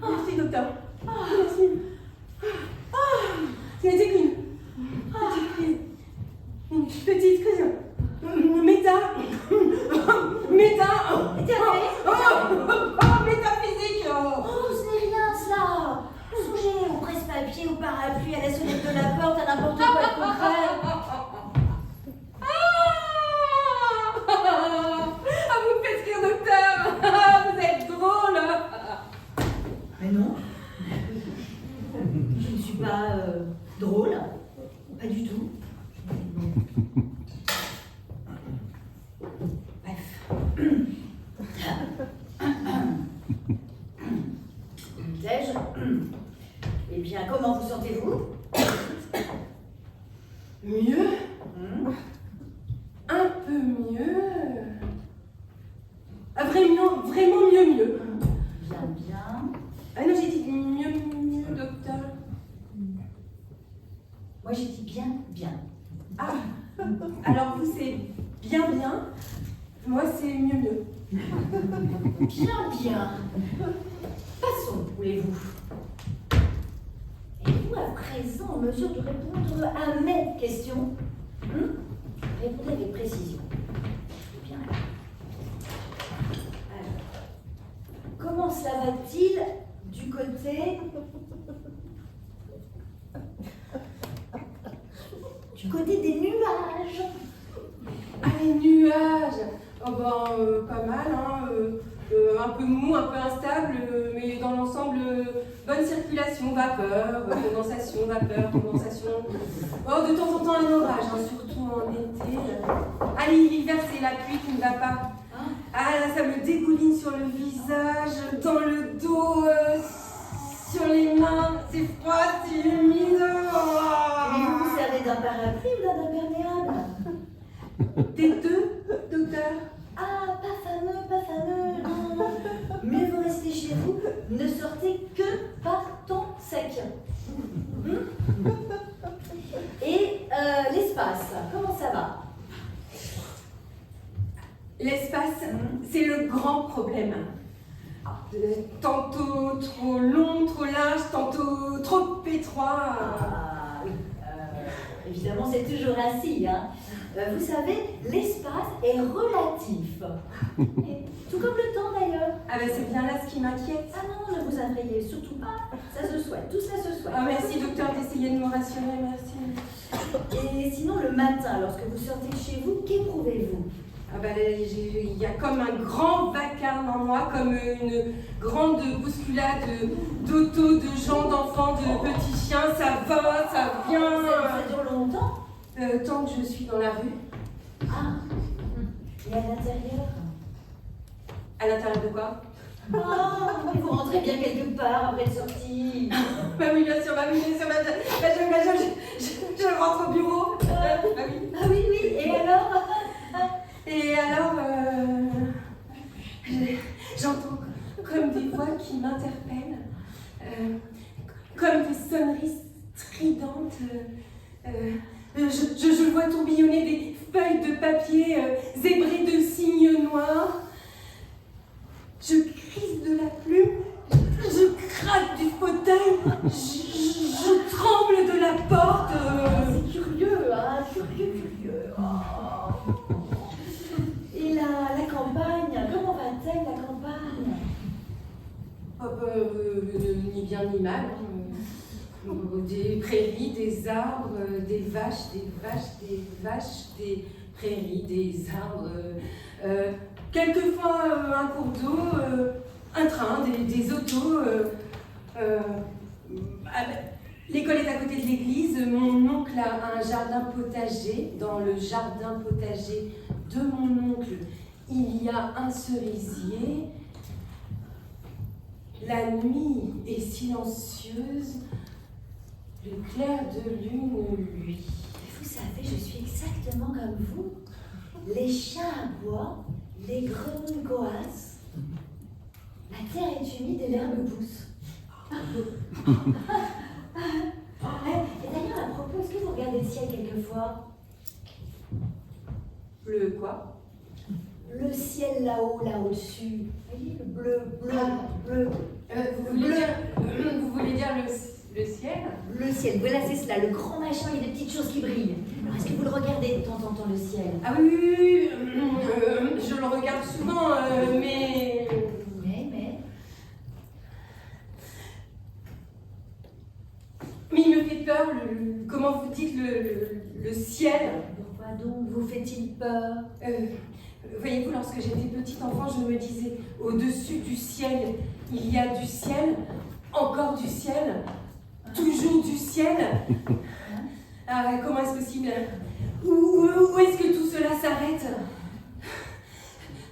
Speaker 6: Merci, docteur. Merci. C'était qu'une petite crise. Métaphysique.
Speaker 2: Oh, ce n'est rien, cela. Songez au presse-papier, au parapluie, à la sonnette de la porte, à n'importe quoi de concret.
Speaker 6: Vous me faites rire, docteur. Vous êtes drôle.
Speaker 2: Mais non. Je ne suis pas drôle. Pas du tout. Bref. Disais-je. Eh bien, comment vous sentez-vous?
Speaker 6: Mieux. Un peu mieux. Ah, vraiment mieux.
Speaker 2: Bien, bien.
Speaker 6: Ah non, j'ai dit mieux, docteur.
Speaker 2: Moi, j'ai dit bien, bien.
Speaker 6: Ah, alors vous c'est bien. Moi c'est mieux.
Speaker 2: Bien, bien. Passons, voulez-vous. Êtes-vous à présent en mesure de répondre à mes questions? Répondez avec précision. Bien. Alors, comment cela va-t-il du côté... du côté des nuages?
Speaker 6: Ah, les nuages. Oh ben, pas mal, hein. Un peu mou, un peu instable, mais dans l'ensemble, bonne circulation, vapeur, condensation, vapeur, condensation. Oh, de temps en temps un orage, hein, surtout en été. Ah, l'hiver, c'est la pluie qui ne va pas. Ah, là, ça me dégouline sur le visage, dans le dos, sur les mains. C'est froid, c'est humide.
Speaker 2: Et vous vous servez d'un parapluie ou d'un imperméable?
Speaker 6: Des deux, docteur?
Speaker 2: Ah, pas fameux, non. Mieux vous restez chez vous, ne sortez que par temps sec. Et l'espace, comment ça va?
Speaker 6: L'espace, c'est le grand problème. Tantôt trop long, trop large, tantôt trop étroit.
Speaker 7: Ah, oui. Évidemment, c'est toujours ainsi. Hein. Vous savez, l'espace est relatif. Et tout comme le temps d'ailleurs.
Speaker 6: Ah ben c'est bien là ce qui m'inquiète.
Speaker 7: Ah non, ne vous effrayez surtout pas. Ça se souhaite, tout ça se souhaite.
Speaker 6: Ah merci docteur d'essayer de me rassurer, merci.
Speaker 7: Et sinon, le matin, lorsque vous sortez de chez vous, qu'éprouvez-vous?
Speaker 6: Ah ben, il y a comme un grand vacarme en moi, comme une grande bousculade d'auto, de gens, d'enfants, de petits chiens, ça va, ça vient.
Speaker 7: Ça dure longtemps?
Speaker 6: Tant que je suis dans la rue.
Speaker 7: Ah, et à l'intérieur?
Speaker 6: À l'intérieur de quoi?
Speaker 7: Oh, vous rentrez bien quelque part après une sortie.
Speaker 6: Bah oui, bien sûr, je rentre au bureau. Bah oui.
Speaker 7: Ah oui, oui,
Speaker 6: Et alors, j'entends comme des voix qui m'interpellent, comme des sonneries stridentes. Je vois tourbillonner des feuilles de papier zébrées de signes noirs. Je crise de la plume, je craque du fauteuil, je tremble de la porte.
Speaker 7: c'est curieux, hein, curieux. Oh. Et la campagne, comment va-t-elle la campagne?
Speaker 6: Ni bien ni mal. Des prairies, des arbres, des vaches, des prairies, des arbres. Quelquefois un cours d'eau, un train, des autos. L'école est à côté de l'église. Mon oncle a un jardin potager. Dans le jardin potager de mon oncle, il y a un cerisier. La nuit est silencieuse. Le clair de lune, lui.
Speaker 7: Vous savez, je suis exactement comme vous. Les chiens aboient, les grenouilles coassent. La terre est humide et l'herbe pousse. Et d'ailleurs, à propos, est-ce que vous regardez le ciel quelquefois?
Speaker 6: Le quoi?
Speaker 7: Le ciel là-haut, là-au-dessus. Vous voyez, le bleu.
Speaker 6: Vous voulez dire le ciel?
Speaker 7: Le ciel, voilà, c'est cela, le grand machin, il y a des petites choses qui brillent. Alors, est-ce que vous le regardez de temps en temps, le ciel?
Speaker 6: Ah oui, je le regarde souvent, mais... Mais il me fait peur, comment vous dites, le ciel.
Speaker 7: Pourquoi donc vous fait-il peur?
Speaker 6: Voyez-vous, lorsque j'étais petite enfant, je me disais, au-dessus du ciel, il y a du ciel, encore du ciel, toujours du ciel. Ah, comment est-ce possible? Où est-ce que tout cela s'arrête?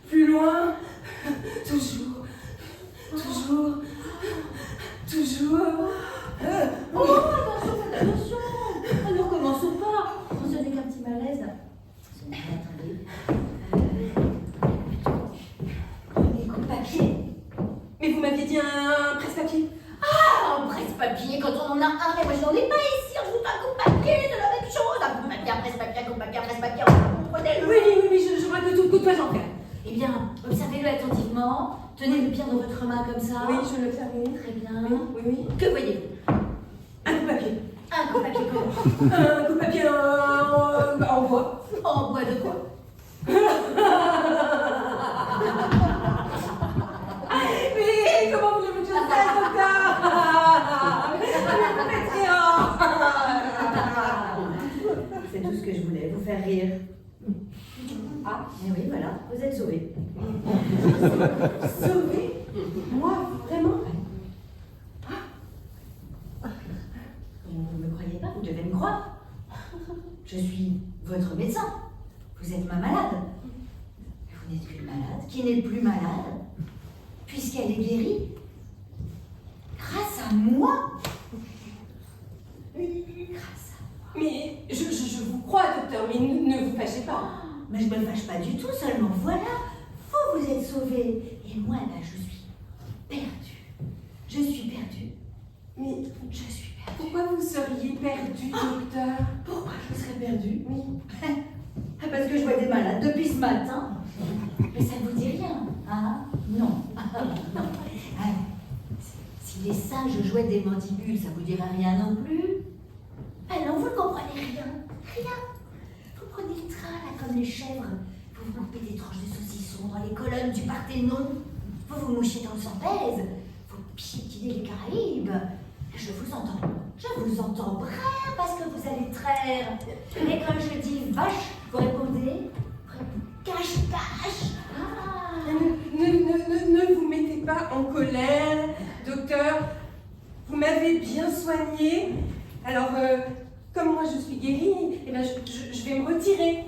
Speaker 6: Plus loin, toujours.
Speaker 7: Oh, attention! Ne recommençons pas! Ce n'est qu'un petit malaise. Attendez. Prenez le coupe-papier.
Speaker 6: Mais vous m'aviez dit un presse-papier?
Speaker 2: Ah, un presse-papier, quand on en a un, mais moi je n'en ai pas ici, on joue pas coupe-papier, c'est la même chose. Un coupe-papier, un presse-papier, un coupe-papier, un presse-papier, vous comprenez?
Speaker 6: Oui, je vois que tout peut j'en faire.
Speaker 2: Eh bien, observez-le attentivement, tenez-le bien dans votre main comme ça.
Speaker 6: Oui, je le fais.
Speaker 2: Très bien.
Speaker 6: Oui.
Speaker 2: Que voyez-vous?
Speaker 6: Un coup-papier.
Speaker 2: Un coupe-papier comment?
Speaker 6: Un coup-papier en bois.
Speaker 2: En bois de quoi?
Speaker 6: Mais comment voulez-vous que je fasse
Speaker 7: C'est tout ce que je voulais, vous faire rire. Ah, et oui, voilà, vous êtes sauvés.
Speaker 6: Sauvé? Moi, vraiment?
Speaker 7: Vous ne me croyez pas, vous devez me croire. Je suis votre médecin. Vous êtes ma malade. Vous n'êtes qu'une malade qui n'est plus malade, puisqu'elle est guérie. Grâce à moi. Grâce à moi.
Speaker 6: Mais je vous crois, docteur, mais ne vous fâchez pas.
Speaker 7: Mais je ne me fâche pas du tout, seulement voilà, vous êtes sauvés. Et moi, là, je suis perdue. Je suis perdue.
Speaker 6: Mais
Speaker 7: Je suis perdue.
Speaker 6: pourquoi vous seriez perdu, docteur?
Speaker 7: Pourquoi je serais perdue?
Speaker 6: Oui.
Speaker 7: Parce que je vois des malades depuis ce matin.
Speaker 2: Mais ça ne vous dit rien, hein? Non. Non. Si les singes jouaient des mandibules, ça vous dirait rien non plus? Ah non, vous ne comprenez rien. Rien. Vous prenez le train, là, comme les chèvres. Vous vous coupez des tranches de saucisson dans les colonnes du Parthénon. Vous vous mouchez dans le Zambèze. Vous piétinez les Caraïbes. Je vous entends brère parce que vous allez traire. Et quand je dis vache, vous répondez cache. Ah.
Speaker 6: Ne vous mettez pas en colère, docteur. Vous m'avez bien soigné. Alors, comme moi je suis guérie, eh ben, je vais me retirer.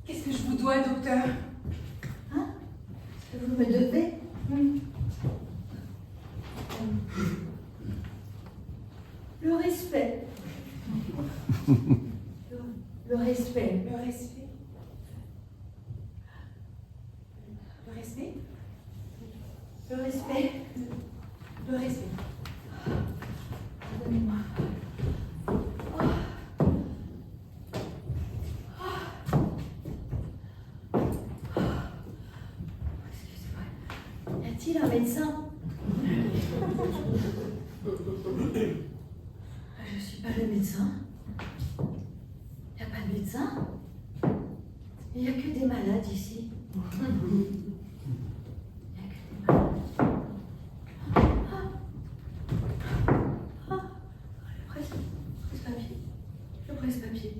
Speaker 6: Qu'est-ce que je vous dois, docteur?
Speaker 2: Hein? Ce que vous me devez? Le respect. Le respect.
Speaker 6: Le respect. Le respect.
Speaker 2: Le respect.
Speaker 6: Le respect.
Speaker 2: Pardonnez-moi. Excusez-moi. Y a-t-il un médecin? Je ne suis pas le médecin. Il n'y a pas de médecin. Il n'y a que des malades ici. Il n'y a que des malades. Le presse-papier.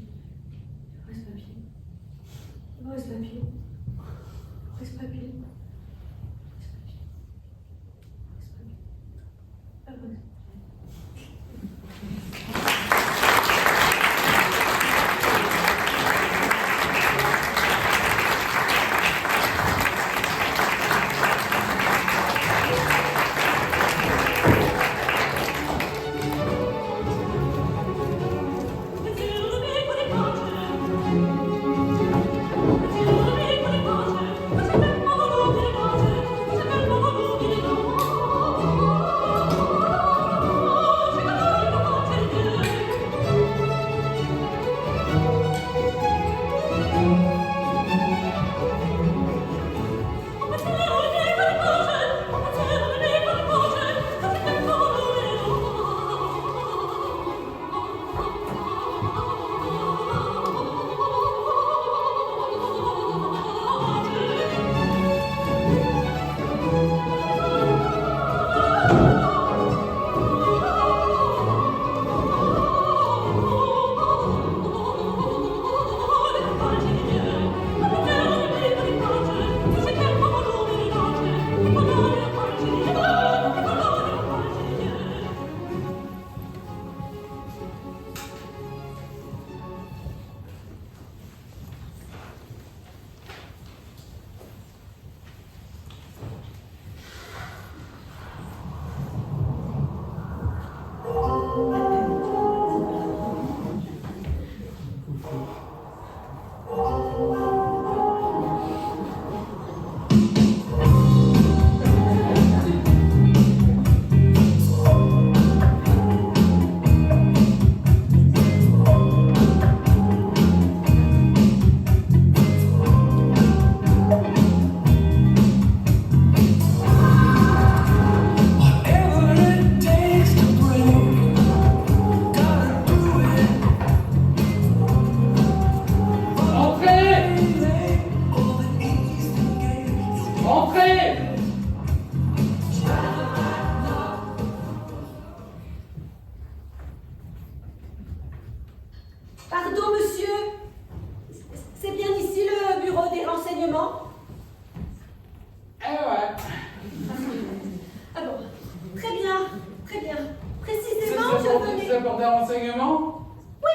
Speaker 9: pour des renseignements?
Speaker 7: Oui,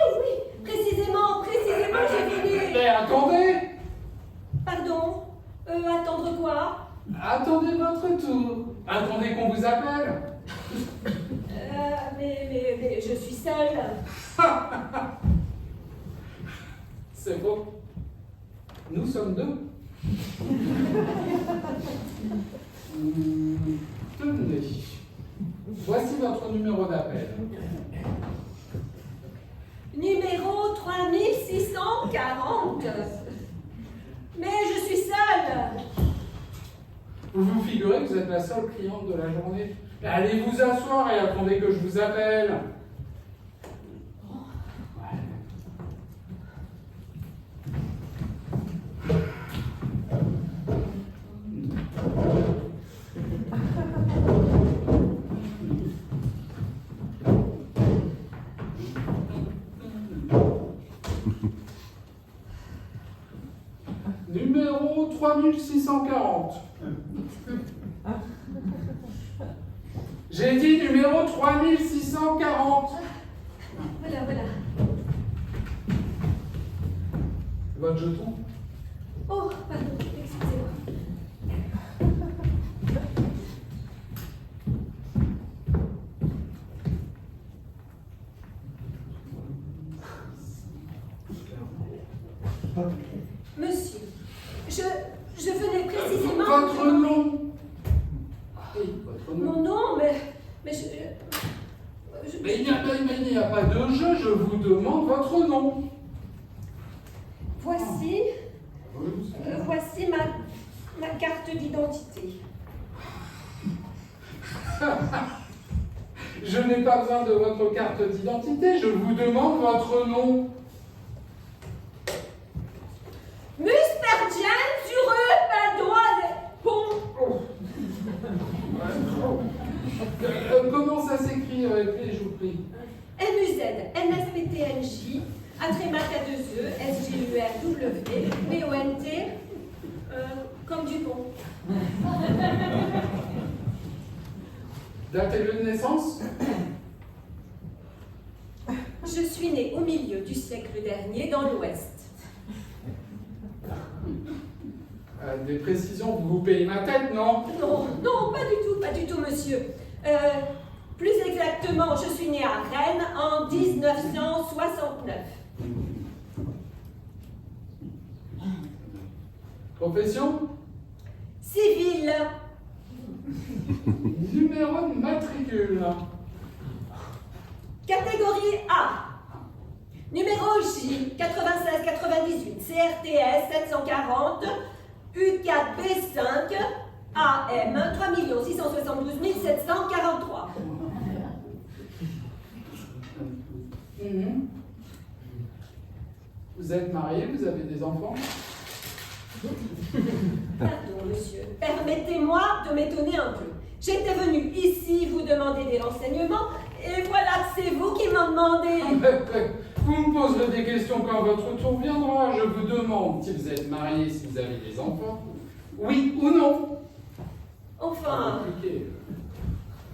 Speaker 7: précisément, j'ai venu.
Speaker 9: Mais attendez!
Speaker 7: Pardon? Attendre quoi?
Speaker 9: Attendez votre tour. Attendez qu'on vous appelle.
Speaker 7: Mais je suis seule.
Speaker 9: C'est beau. Nous sommes deux. Tenez. Voici votre numéro d'appel.
Speaker 7: Numéro 3640.
Speaker 9: figurez que vous êtes la seule cliente de la journée. Allez vous asseoir et attendez que je vous appelle. Numéro 3640. J'ai dit numéro 3640.
Speaker 7: Voilà, voilà.
Speaker 9: Votre jeton?
Speaker 7: Oh, pardon, excusez-moi. Monsieur, je venais précisément...
Speaker 9: Votre nom? Oui, votre nom.
Speaker 7: Mon nom, mais je...
Speaker 9: Mais il n'y a pas de jeu, je vous demande votre nom.
Speaker 7: Voici ma carte d'identité.
Speaker 9: Je n'ai pas besoin de votre carte d'identité, je vous demande votre nom.
Speaker 7: Musperdienne Dureux Padois Pont.
Speaker 9: Comment ça s'écrit, je vous prie?
Speaker 7: MUZ, NSPTNJ, Atrémat K2E, SGURW, PONT, comme Dupont.
Speaker 9: Date et lieu de naissance?
Speaker 7: Je suis née au milieu du siècle dernier dans l'Ouest.
Speaker 9: Des précisions, vous payez ma tête, non?
Speaker 7: Non, pas du tout, monsieur. Plus exactement, je suis née à Rennes en 1969.
Speaker 9: Profession?
Speaker 7: Civile.
Speaker 9: Numéro de matricule?
Speaker 7: Catégorie A. Numéro J, 9698, CRTS 740, U4B5, AM, 3 672 743.
Speaker 9: Vous êtes marié, vous avez des enfants?
Speaker 7: Pardon, monsieur. Permettez-moi de m'étonner un peu. J'étais venue ici vous demander des renseignements, et voilà que c'est vous qui m'en demandez.
Speaker 9: Vous me poserez des questions quand votre tour viendra. Je vous demande si vous êtes marié, si vous avez des enfants. Oui ou non?
Speaker 7: Enfin...
Speaker 9: Compliqué.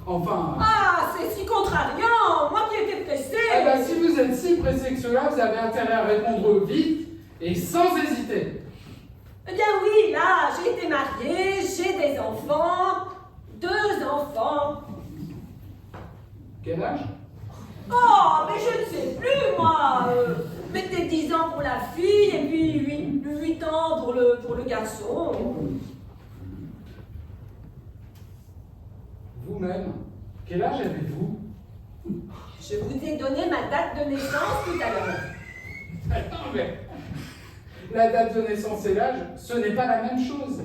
Speaker 9: Enfin...
Speaker 7: Ah, c'est si contrariant. Moi qui étais pressée.
Speaker 9: Eh ben, si vous êtes si pressé que cela, vous avez intérêt à répondre vite et sans hésiter.
Speaker 7: Eh bien oui, là, j'ai été mariée, j'ai des enfants, 2 enfants.
Speaker 9: Quel âge?
Speaker 7: Oh, mais je ne sais plus, moi. Mettez 10 ans pour la fille et puis 8 ans pour le garçon.
Speaker 9: Vous-même, quel âge avez-vous?
Speaker 7: Je vous ai donné ma date de naissance tout à l'heure.
Speaker 9: Attends, mais la date de naissance et l'âge, ce n'est pas la même chose.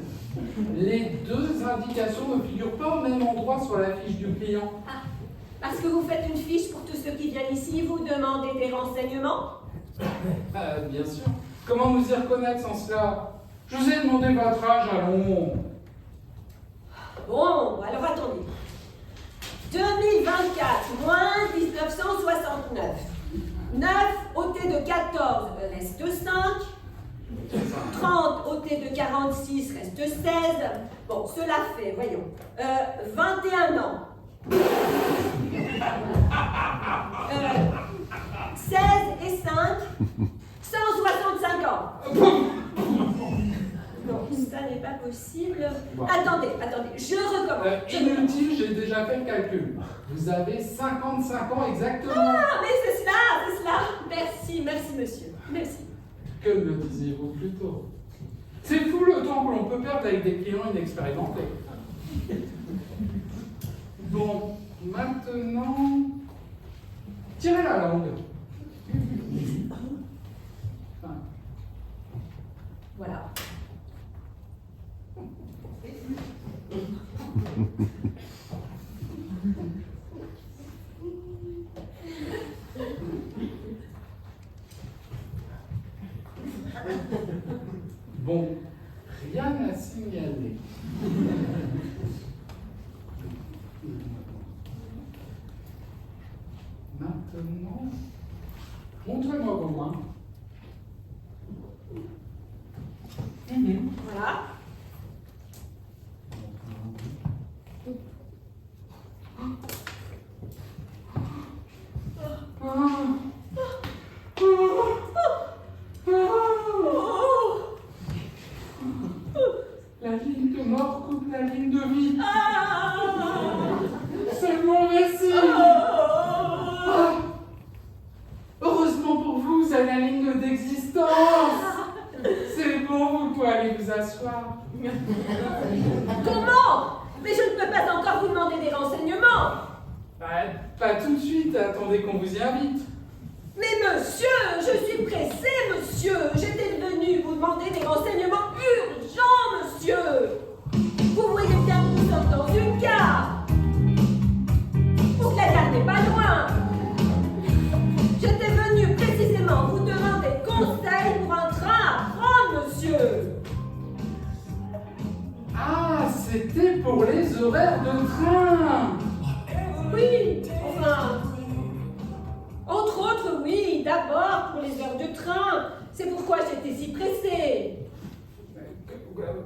Speaker 9: Les deux indications ne figurent pas au même endroit sur la fiche du client.
Speaker 7: Ah, parce que vous faites une fiche pour tous ceux qui viennent ici, vous demandez des renseignements?
Speaker 9: Bien sûr. Comment nous y reconnaître sans cela? Je vous ai demandé votre âge, allons.
Speaker 7: Bon, alors attendez. 2024 moins 1969. 9 ôté de 14 reste 5. 30 ôté de 46 reste 16. Bon, cela fait, voyons, 21 ans. 16 et 5, 165 ans. Non, ça n'est pas possible. Attendez, je recommence.
Speaker 9: Inutile, j'ai déjà fait le calcul. Vous avez 55 ans exactement.
Speaker 7: Ah, mais c'est cela. Merci, monsieur. Merci.
Speaker 9: Que me le disiez-vous plus tôt? C'est fou le temps que l'on peut perdre avec des clients inexpérimentés. Bon, maintenant, tirez la langue.
Speaker 7: Voilà.
Speaker 9: Bon, rien à signaler. Maintenant, montrez-moi vos mains.
Speaker 7: Voilà.
Speaker 9: La ligne de mort coupe la ligne de vie. Seulement merci. Heureusement pour vous, c'est la ligne d'existence. C'est bon, vous pouvez aller vous asseoir.
Speaker 7: Comment? Mais je ne peux pas encore vous demander des renseignements.
Speaker 9: Pas tout de suite, attendez qu'on vous y invite.
Speaker 7: Mais monsieur, je suis pressée, monsieur. J'étais venue vous demander des renseignements urgents, monsieur. Vous voyez bien que nous sommes dans une gare. Pour que la gare n'est pas loin. J'étais venue précisément vous demander conseil pour un train à prendre, monsieur.
Speaker 9: Ah, c'était pour les horaires de train.
Speaker 7: Oui, enfin... Entre autres, oui, d'abord pour les heures de train. C'est pourquoi j'étais si pressée.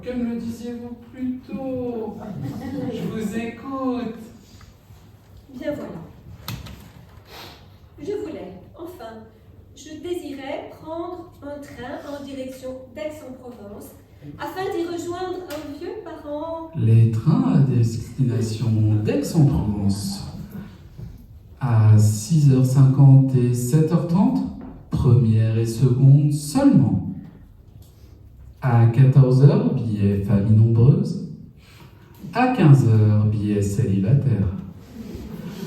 Speaker 9: Que me le disiez-vous plus tôt? Je vous écoute.
Speaker 7: Bien voilà. Je voulais, enfin, je désirais prendre un train en direction d'Aix-en-Provence afin d'y rejoindre un vieux parent.
Speaker 9: Les trains à destination d'Aix-en-Provence. À 6h50 et 7h30, première et seconde seulement. À 14h, billets famille nombreuse. À 15h, billets célibataire.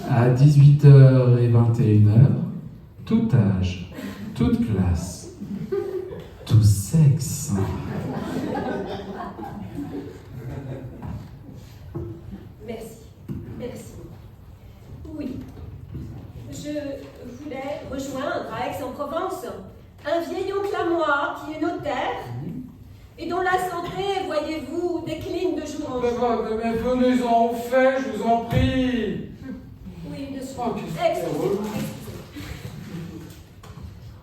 Speaker 9: À 18h et 21h, tout âge, toute classe, tout sexe.
Speaker 7: Merci, merci. Oui, je voulais rejoindre à Aix-en-Provence un vieil oncle à moi qui est notaire et dont la santé, voyez-vous, décline de jour en jour.
Speaker 9: Mais venez-en au fait, je vous en prie.
Speaker 7: Oui, monsieur.
Speaker 9: Oh, qu'est-ce que c'est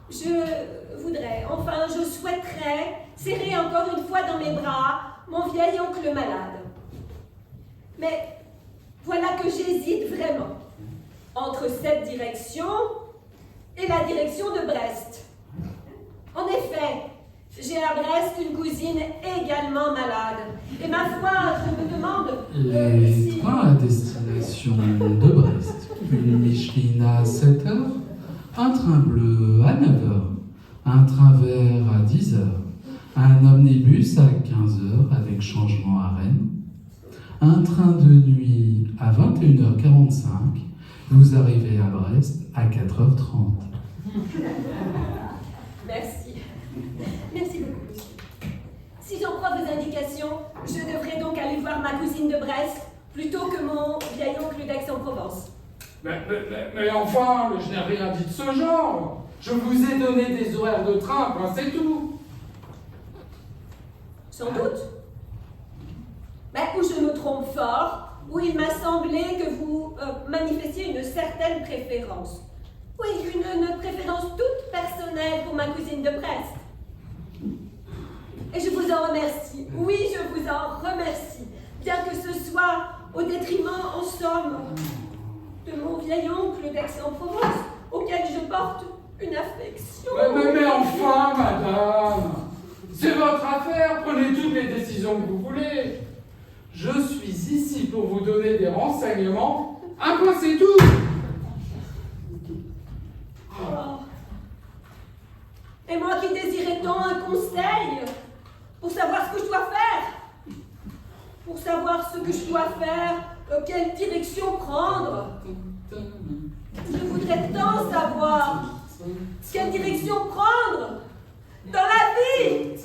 Speaker 7: Excusez-moi. Je voudrais, enfin, je souhaiterais serrer encore une fois dans mes bras mon vieil oncle malade. Mais voilà que j'hésite vraiment entre cette direction et la direction de Brest. En effet, j'ai à Brest une cousine également malade. Et ma foi, je me demande
Speaker 9: Les
Speaker 7: si...
Speaker 9: trains à destination de Brest. Une Micheline à 7h, un train bleu à 9h, un train vert à 10h, un omnibus à 15h avec changement à Rennes, un train de nuit à 21h45. Vous arrivez à Brest à 4h30.
Speaker 7: Merci. Merci beaucoup, monsieur. Si j'en crois vos indications, je devrais donc aller voir ma cousine de Brest plutôt que mon vieil oncle d'Aix-en-Provence.
Speaker 9: Mais enfin, je n'ai rien dit de ce genre. Je vous ai donné des horaires de train, ben c'est tout.
Speaker 7: Sans doute. Mais où je me trompe fort, où il m'a semblé que vous manifestiez une certaine préférence. Oui, une préférence toute personnelle pour ma cousine de Brest. Et je vous en remercie. Oui, je vous en remercie. Bien que ce soit au détriment, en somme, de mon vieil oncle d'Aix-en-Provence, auquel je porte une affection.
Speaker 9: Mais enfin, madame, c'est votre affaire, prenez toutes les décisions que vous voulez. Je suis ici pour vous donner des renseignements. Un point, c'est tout.
Speaker 7: Oh. Et moi qui désirais tant un conseil pour savoir ce que je dois faire, pour savoir ce que je dois faire, quelle direction prendre. Je voudrais tant savoir quelle direction prendre dans la vie.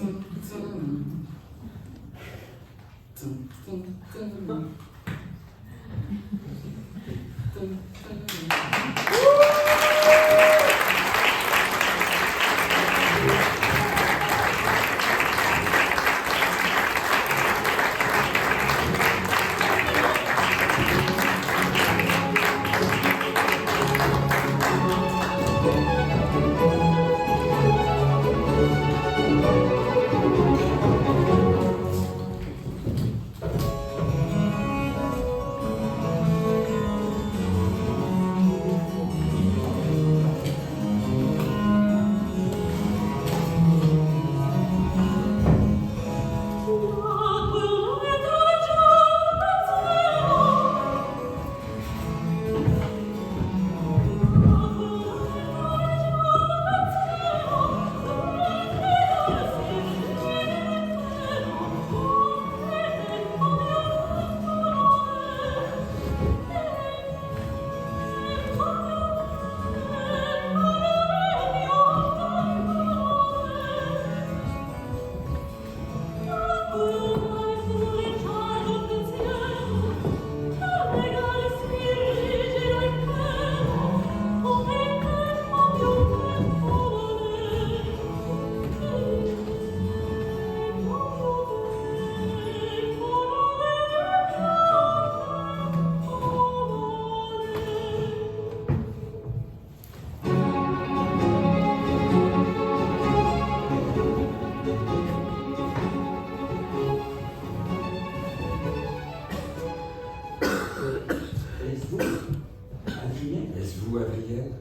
Speaker 8: Est-ce vous, Adrienne?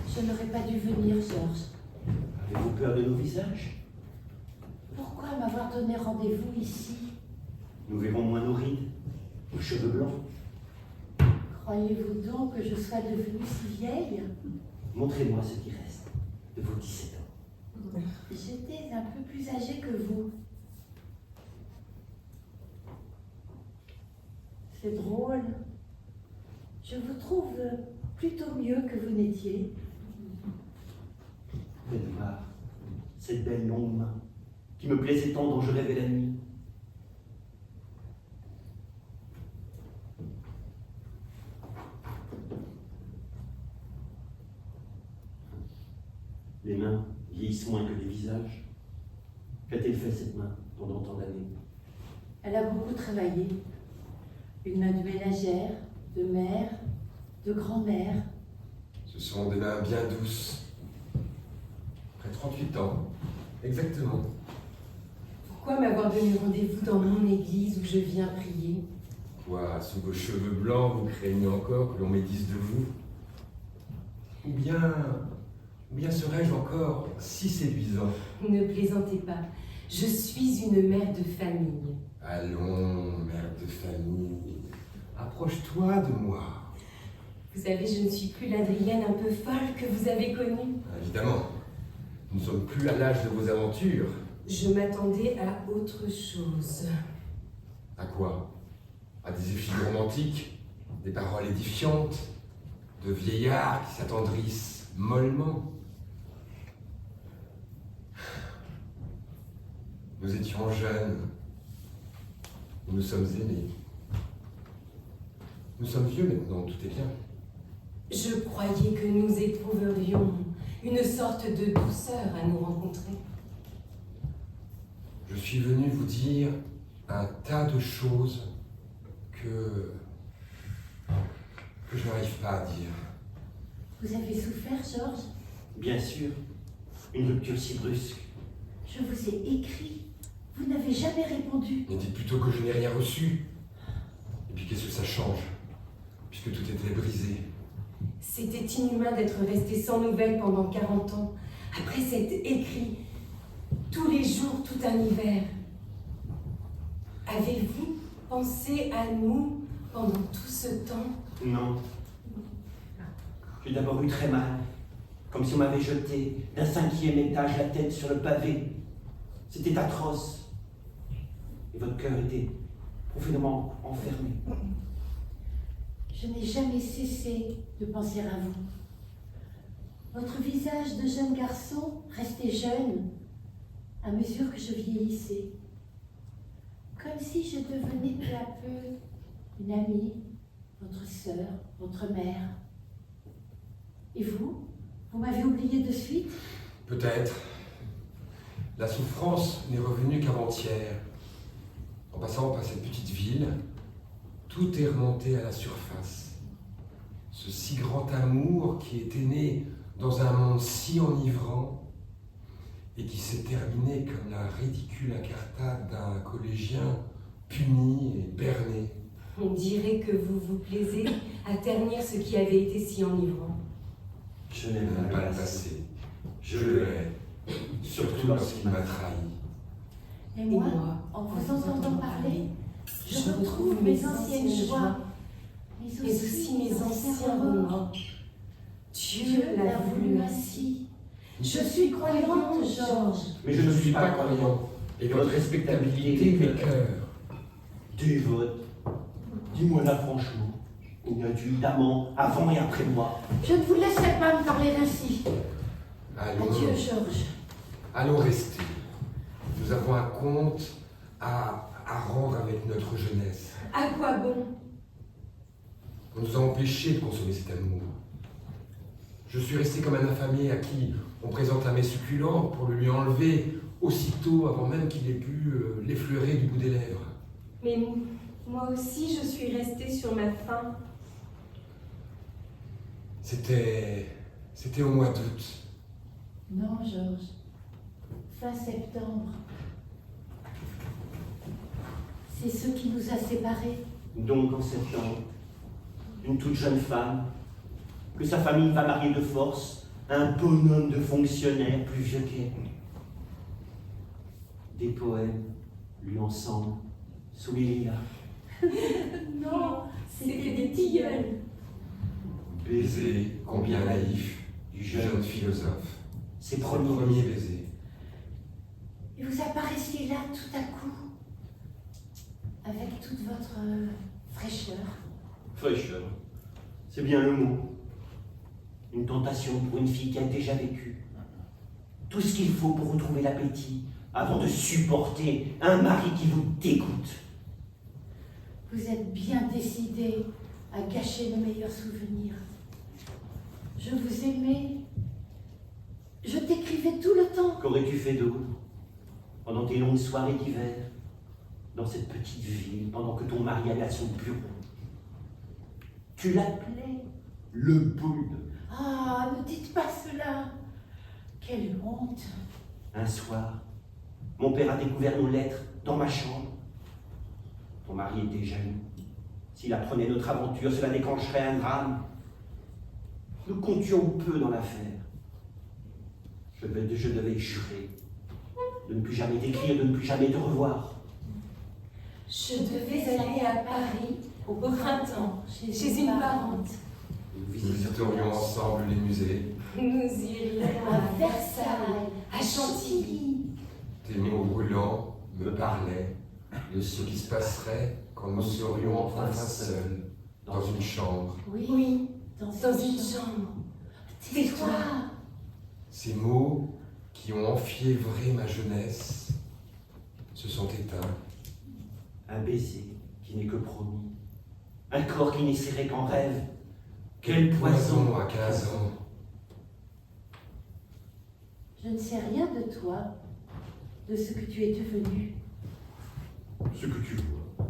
Speaker 2: Je n'aurais pas dû venir, Georges.
Speaker 5: Avez-vous peur de nos visages?
Speaker 2: Pourquoi m'avoir donné rendez-vous ici?
Speaker 5: Nous verrons moins nos rides, nos cheveux blancs.
Speaker 2: Croyez-vous donc que je sois devenue si vieille?
Speaker 5: Montrez-moi ce qui reste de vos 17 ans.
Speaker 2: J'étais un peu plus âgée que vous. C'est drôle. Je vous trouve plutôt mieux que vous n'étiez.
Speaker 5: Faites voir cette belle longue main qui me plaisait tant dont je rêvais la nuit. Les mains vieillissent moins que les visages. Qu'a-t-elle fait cette main pendant tant d'années?
Speaker 2: Elle a beaucoup travaillé. Une main de ménagère, de mère, de grand-mère.
Speaker 8: Ce sont des mains bien douces. Après 38 ans, exactement.
Speaker 6: Pourquoi m'avoir donné rendez-vous dans mon église où je viens prier?
Speaker 8: Quoi, sous vos cheveux blancs, vous craignez encore que l'on médise de vous? Ou bien serais-je encore si séduisant?
Speaker 6: Ne plaisantez pas, je suis une mère de famille.
Speaker 8: Allons, mère de famille, approche-toi de moi.
Speaker 6: Vous savez, je ne suis plus l'Adrienne un peu folle que vous avez connue.
Speaker 8: Évidemment, nous ne sommes plus à l'âge de vos aventures.
Speaker 6: Je m'attendais à autre chose.
Speaker 8: À quoi? À des effigies romantiques, des paroles édifiantes, de vieillards qui s'attendrissent mollement. Nous étions jeunes, nous nous sommes aimés. Nous sommes vieux maintenant, tout est bien.
Speaker 6: Je croyais que nous éprouverions une sorte de douceur à nous rencontrer.
Speaker 8: Je suis venu vous dire un tas de choses que je n'arrive pas à dire.
Speaker 2: Vous avez souffert, Georges?
Speaker 5: Bien sûr, une rupture si brusque.
Speaker 2: Je vous ai écrit. Vous n'avez jamais répondu.
Speaker 8: Mais dites plutôt que je n'ai rien reçu. Et puis qu'est-ce que ça change, puisque tout était brisé?
Speaker 6: C'était inhumain d'être resté sans nouvelles pendant 40 ans, après s'être écrit tous les jours, tout un hiver. Avez-vous pensé à nous pendant tout ce temps?
Speaker 5: Non. J'ai d'abord eu très mal, comme si on m'avait jeté d'un 5e étage la tête sur le pavé. C'était atroce. Et votre cœur était profondément enfermé.
Speaker 2: Je n'ai jamais cessé de penser à vous. Votre visage de jeune garçon restait jeune à mesure que je vieillissais. Comme aussi je devenais peu à peu une amie, votre sœur, votre mère. Et vous? Vous m'avez oublié de suite?
Speaker 8: Peut-être. La souffrance n'est revenue qu'avant-hier. En passant par cette petite ville, tout est remonté à la surface. Ce si grand amour qui était né dans un monde si enivrant et qui s'est terminé comme la ridicule incartade d'un collégien puni et berné.
Speaker 6: On dirait que vous vous plaisez à ternir ce qui avait été si enivrant.
Speaker 5: Je
Speaker 8: Je
Speaker 5: n'aime
Speaker 8: n'aime
Speaker 5: pas
Speaker 8: pas le passé. Je le hais, surtout lorsqu'il m'a trahi.
Speaker 2: Et moi, en vous entendant parler, je retrouve mes anciennes joies, mais aussi mes anciens remords. Dieu l'a voulu ainsi. Je suis croyante, Georges.
Speaker 8: Mais je ne suis pas croyant, et votre respectabilité m'écœure.
Speaker 5: Du vote. Dis-moi là franchement. Il y a eu d'amants avant et après moi.
Speaker 2: Je ne vous laisserai pas me parler ainsi.
Speaker 8: Allons,
Speaker 2: Adieu, Georges.
Speaker 8: allons rester. Nous avons un compte à rendre avec notre jeunesse.
Speaker 6: À quoi bon?
Speaker 8: On nous a empêchés de consommer cet amour. Je suis resté comme un affamé à qui on présente un mets succulent pour le lui enlever aussitôt avant même qu'il ait pu l'effleurer du bout des lèvres.
Speaker 6: Mais moi aussi, je suis restée sur ma faim.
Speaker 8: C'était au mois d'août.
Speaker 2: Non, Georges. Fin septembre. C'est ce qui nous a séparés.
Speaker 5: Donc en septembre, une toute jeune femme, que sa famille va marier de force à un bonhomme de fonctionnaire plus vieux qu'elle. Des poèmes lui ensemble, sous les lilas.
Speaker 6: Non, c'était des tilleuls.
Speaker 8: Baiser, combien naïf, du jeune philosophe.
Speaker 5: Ses
Speaker 8: Ses
Speaker 5: premiers
Speaker 8: premiers baisers.
Speaker 2: Et vous apparaissiez là tout à coup, avec toute votre fraîcheur.
Speaker 5: Fraîcheur, c'est bien le mot. Une tentation pour une fille qui a déjà vécu. Tout ce qu'il faut pour retrouver l'appétit avant de supporter un mari qui vous dégoûte.
Speaker 2: Vous êtes bien décidé à gâcher le meilleur souvenir. Je vous aimais. Je t'écrivais tout le temps.
Speaker 5: Qu'aurais-tu fait d'autre pendant tes longues soirées d'hiver, dans cette petite ville, pendant que ton mari allait à son bureau? Tu l'appelais le boule.
Speaker 2: Ah, ne dites pas cela. Quelle honte.
Speaker 5: Un soir, mon père a découvert nos lettres dans ma chambre. Ton mari était jaloux. S'il apprenait notre aventure, cela déclencherait un drame. Nous comptions peu dans l'affaire. Je devais jurer de ne plus jamais t'écrire, de ne plus jamais te revoir.
Speaker 6: Je devais aller à Paris au printemps, chez une parente.
Speaker 8: Nous visiterions ensemble les musées.
Speaker 6: Nous irions à Versailles, à Chantilly.
Speaker 8: Tes mots brûlants me parlaient de ce qui se passerait quand nous serions enfin seuls dans une chambre.
Speaker 2: Oui,
Speaker 6: Dans une chambre.
Speaker 2: Tais-toi.
Speaker 8: Ces mots qui ont enfiévré ma jeunesse se sont éteints.
Speaker 5: Un baiser qui n'est que promis. Un corps qui n'essaierait qu'en rêve. Quel poison
Speaker 8: à 15 ans.
Speaker 2: Je ne sais rien de toi, de ce que tu es devenu.
Speaker 5: Ce que tu vois.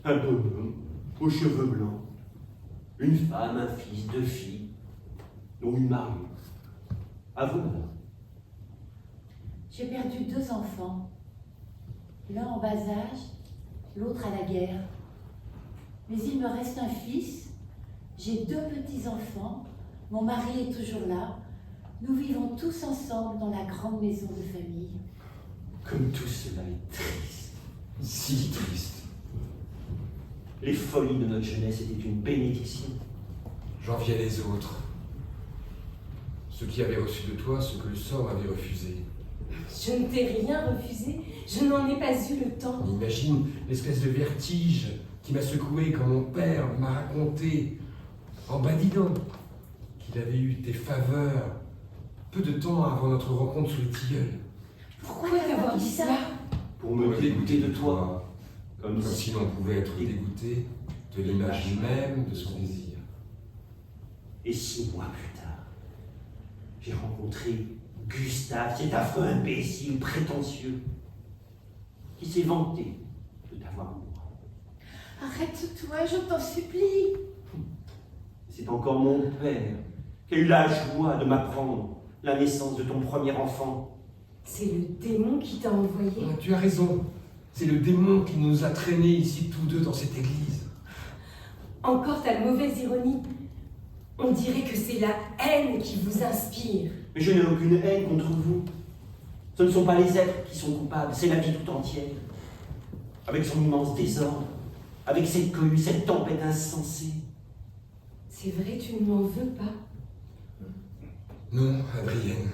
Speaker 5: Un bonhomme aux cheveux blancs. Une femme, un fils, 2 filles. Dont une mariée. À vous, madame.
Speaker 2: J'ai perdu 2 enfants. L'un en bas âge, l'autre à la guerre. Mais il me reste un fils. J'ai 2 petits-enfants. Mon mari est toujours là. Nous vivons tous ensemble dans la grande maison de famille.
Speaker 5: Comme tout cela est triste.
Speaker 8: Si triste.
Speaker 5: Les folies de notre jeunesse étaient une bénédiction.
Speaker 8: J'enviais les autres. Ceux qui avaient reçu de toi ce que le sort m'avait refusé.
Speaker 6: Je ne t'ai rien refusé, je n'en ai pas eu le temps.
Speaker 8: Imagine l'espèce de vertige qui m'a secoué quand mon père m'a raconté, en badinant, qu'il avait eu tes faveurs peu de temps avant notre rencontre sous les tilleuls.
Speaker 2: Pourquoi avoir dit ça?
Speaker 5: Pour me dégoûter de toi.
Speaker 8: Comme si l'on pouvait être dégoûté de l'image même de son désir.
Speaker 5: Et 6 mois plus tard, j'ai rencontré Gustave, cet affreux imbécile prétentieux, qui s'est vanté de t'avoir moi.
Speaker 3: Arrête-toi, je t'en supplie.
Speaker 5: C'est encore mon père qui a eu la joie de m'apprendre la naissance de ton premier enfant.
Speaker 6: C'est le démon qui t'a envoyé.
Speaker 8: Ah, tu as raison. C'est le démon qui nous a traînés ici tous deux dans cette église.
Speaker 6: Encore ta mauvaise ironie. On dirait que c'est la haine qui vous inspire.
Speaker 5: Mais je n'ai aucune haine contre vous. Ce ne sont pas les êtres qui sont coupables, c'est la vie tout entière. Avec son immense désordre, avec cette cohue, cette tempête insensée.
Speaker 6: C'est vrai, tu ne m'en veux pas.
Speaker 8: Non, Adrienne.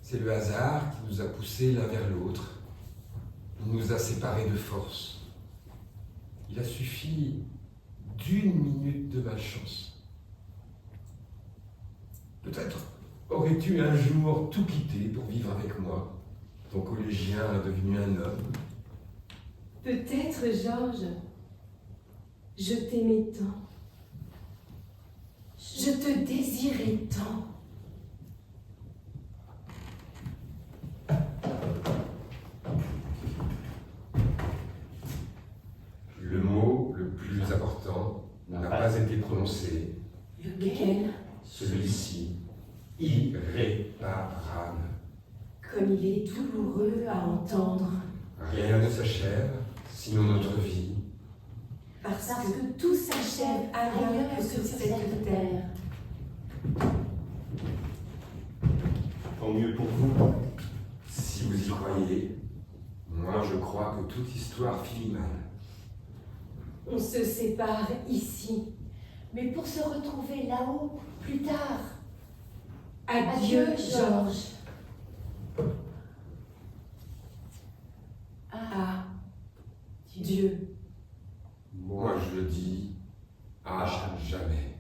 Speaker 8: C'est le hasard qui nous a poussés l'un vers l'autre. Il nous a séparés de force. Il a suffi d'1 minute de malchance. Peut-être aurais-tu un jour tout quitté pour vivre avec moi, ton collégien devenu un homme.
Speaker 6: Peut-être, Georges. Je t'aimais tant. Je te désirais tant.
Speaker 8: Le mot le plus important n'a pas été prononcé.
Speaker 6: Lequel?
Speaker 8: Celui-ci, irréparable.
Speaker 6: Comme il est douloureux à entendre.
Speaker 8: Rien ne s'achève, sinon notre vie.
Speaker 6: Parce que tout s'achève ailleurs que sur cette terre.
Speaker 5: Tant mieux pour vous.
Speaker 8: Si vous y croyez, moi je crois que toute histoire finit mal.
Speaker 6: On se sépare ici.
Speaker 2: Mais pour se retrouver là-haut, plus tard.
Speaker 6: Adieu, Georges. Adieu.
Speaker 8: Moi je le dis à jamais.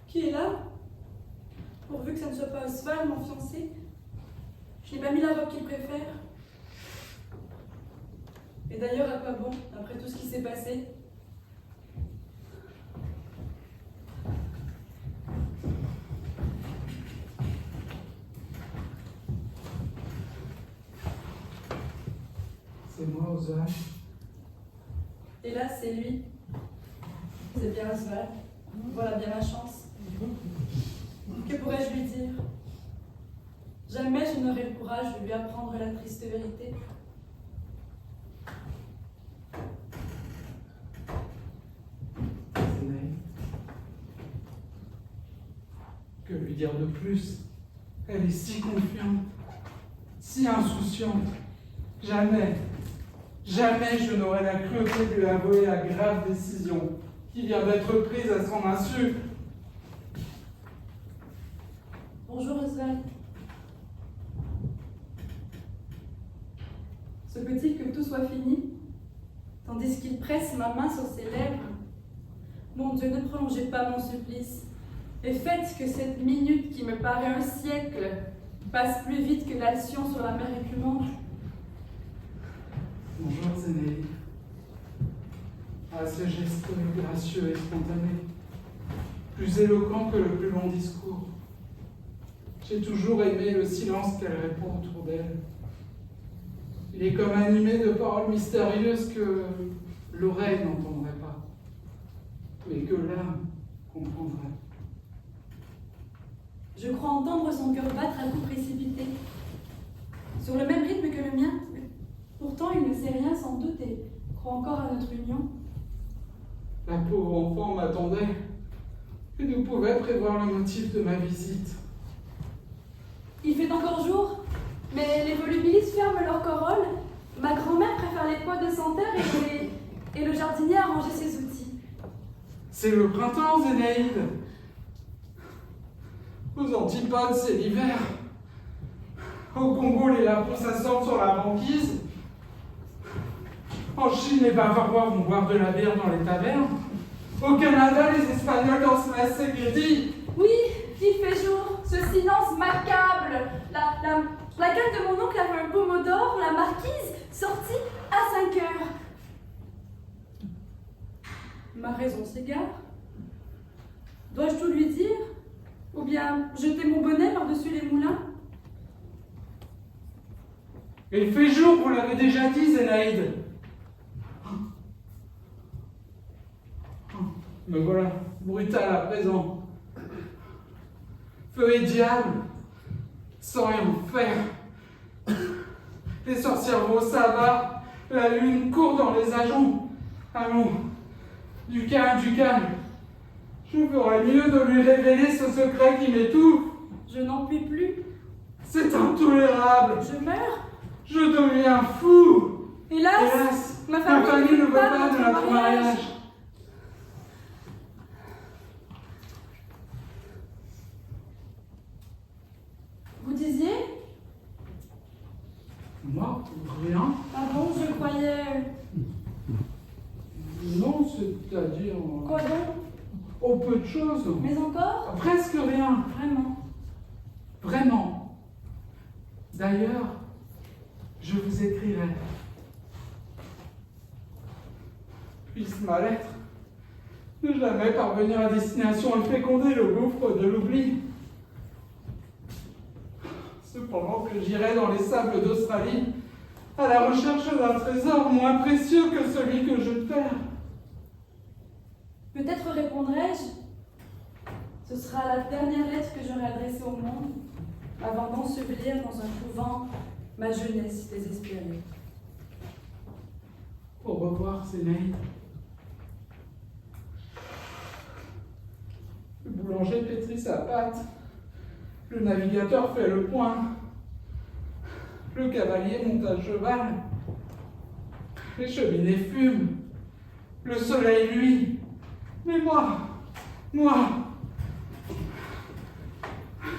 Speaker 4: Qui est là? Pourvu que ça ne soit pas Oswald, mon fiancé. Je n'ai pas mis la robe qu'il préfère. Et d'ailleurs, à quoi bon, après tout ce qui s'est passé?
Speaker 9: C'est moi, Oswald.
Speaker 4: Et là, c'est lui. C'est bien Oswald. Voilà bien ma chance. Que pourrais-je lui dire? Jamais je n'aurai le courage de lui apprendre la triste vérité.
Speaker 9: C'est naïf. Que lui dire de plus? Elle est si confiante, si insouciante. Jamais, Jamais je n'aurais la cruauté de lui avouer la grave décision qui vient d'être prise à son insu.
Speaker 4: Bonjour Oswald. Se peut-il que tout soit fini, tandis qu'il presse ma main sur ses lèvres? Mon Dieu, ne prolongez pas mon supplice, et faites que cette minute qui me paraît un siècle passe plus vite que l'alcyon sur la mer écumante.
Speaker 9: Bonjour Zénaïde. Ah, ce geste gracieux et spontané, plus éloquent que le plus long discours. J'ai toujours aimé le silence qu'elle répond autour d'elle. Il est comme animé de paroles mystérieuses que l'oreille n'entendrait pas, mais que l'âme comprendrait.
Speaker 4: Je crois entendre son cœur battre à coups précipités, sur le même rythme que le mien. Pourtant, il ne sait rien sans doute et croit encore à notre union.
Speaker 9: La pauvre enfant m'attendait et ne pouvait prévoir le motif de ma visite.
Speaker 4: Il fait encore jour, mais les volubilis ferment leurs corolles. Ma grand-mère préfère les pois de santerre et le jardinier a rangé ses outils.
Speaker 9: C'est le printemps, Zénaïde. Aux antipodes, c'est l'hiver. Au Congo, les lapons s'assortent sur la banquise. En Chine, les Bavarois vont boire de la bière dans les tavernes. Au Canada, les Espagnols dansent la ségredi.
Speaker 4: Oui, il fait jour. Ce silence m'accable. La canne de mon oncle avait un pommeau d'or, la marquise sortie à 5 heures. Ma raison s'égare. Dois-je tout lui dire? Ou bien jeter mon bonnet par-dessus les moulins?
Speaker 9: Il fait jour, vous l'avez déjà dit, Zénaïde. Me voilà, brutal à présent. Feu et diable, sang et enfer. Les sorcières vont au sabbat, la lune court dans les ajoncs. Allons, du calme, du calme. Je ferais mieux de lui révéler ce secret qui m'étouffe.
Speaker 4: Je n'en puis plus.
Speaker 9: C'est intolérable.
Speaker 4: Je meurs.
Speaker 9: Je deviens fou.
Speaker 4: Hélas,
Speaker 9: ma famille ne veut pas de notre
Speaker 4: mariage.
Speaker 9: mariage.
Speaker 4: Vous disiez?
Speaker 9: Moi, rien.
Speaker 4: Ah bon, je croyais...
Speaker 9: Non, c'est-à-dire...
Speaker 4: Quoi donc?
Speaker 9: Oh, peu de choses.
Speaker 4: Mais encore?
Speaker 9: Presque rien.
Speaker 4: Vraiment.
Speaker 9: Vraiment. D'ailleurs, je vous écrirai. Puisse ma lettre ne jamais parvenir à destination et féconder le gouffre de l'oubli. Cependant que j'irai dans les sables d'Australie à la recherche d'un trésor moins précieux que celui que je perds.
Speaker 4: Peut-être répondrai-je. Ce sera la dernière lettre que j'aurai adressée au monde avant d'ensevelir dans un couvent ma jeunesse désespérée.
Speaker 9: Au revoir, Zénaïde. Le boulanger pétrit sa pâte. Le navigateur fait le point. Le cavalier monte à cheval. Les cheminées fument. Le soleil luit. Mais moi,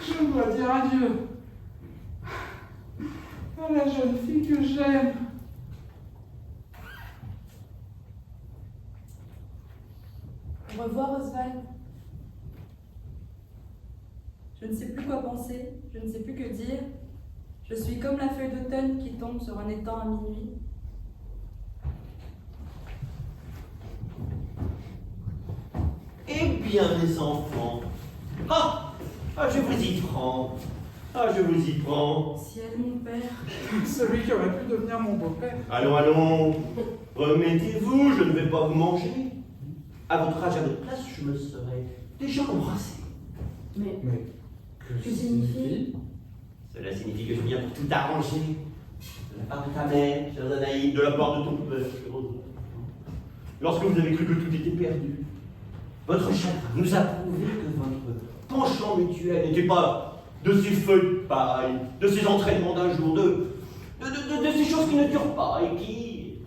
Speaker 9: je dois dire adieu à la jeune fille que j'aime.
Speaker 4: Au revoir, Oswald. Je ne sais plus quoi penser, je ne sais plus que dire. Je suis comme la feuille d'automne qui tombe sur un étang à minuit.
Speaker 5: Eh bien, mes enfants, je vous y prends. Je vous y prends.
Speaker 4: Ciel, mon père.
Speaker 9: Celui qui aurait pu devenir mon beau-père.
Speaker 5: Allons, remettez-vous, je ne vais pas vous manger. À votre âge, à votre place, je me serais déjà embrassé.
Speaker 4: Mais
Speaker 9: Que
Speaker 4: signifie?
Speaker 5: Cela signifie que je viens pour tout arranger. De la part de ta mère, chère Danaïde, de la part de ton père, chère Oswald. Lorsque vous avez cru que tout était perdu, votre chagrin nous a prouvé que votre penchant mutuel n'était pas de ces feux de paille, de ces entraînements d'un jour, de ces choses qui ne durent pas et qui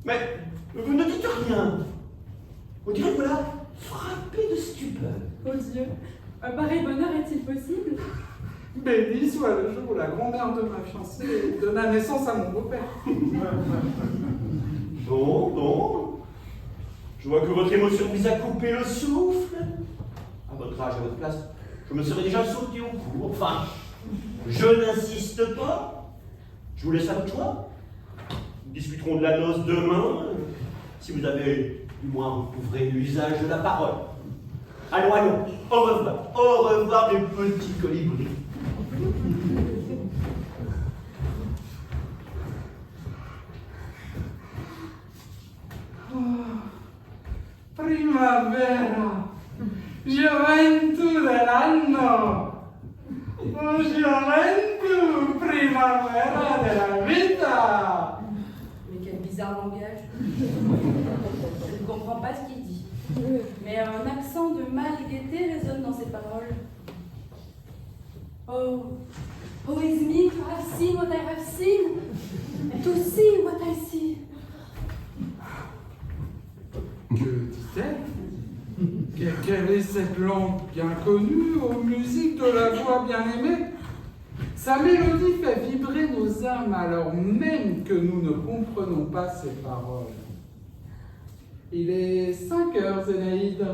Speaker 5: Mais vous ne dites rien. On dirait que voilà, frappé de stupeur.
Speaker 10: Oh Dieu, un pareil bonheur est-il possible?
Speaker 9: Béni soit le jour où la grand-mère de ma fiancée donna naissance à mon beau-père.
Speaker 5: Bon. Je vois que votre émotion vous a coupé le souffle. À votre âge, à votre place, je me serais déjà sauté au cou. Enfin, je n'insiste pas. Je vous laisse à votre choix. Nous discuterons de la noce demain. Si vous avez, du moins, recouvré l'usage de la parole. Allons. Au revoir. Au revoir, mes petits colibris.
Speaker 9: Primavera, gioventù dell'anno, gioventù, primavera della vita.
Speaker 4: Mais quel bizarre langage. Je ne comprends pas ce qu'il dit. Mais un accent de mal-gaieté résonne dans ses paroles. Oh, is me to have seen what I have seen, to see what I see.
Speaker 9: Que dit-elle? Quelle est cette langue bien connue aux musiques de la voix bien aimée? Sa mélodie fait vibrer nos âmes alors même que nous ne comprenons pas ses paroles. Il est 5 heures, Zénaïde.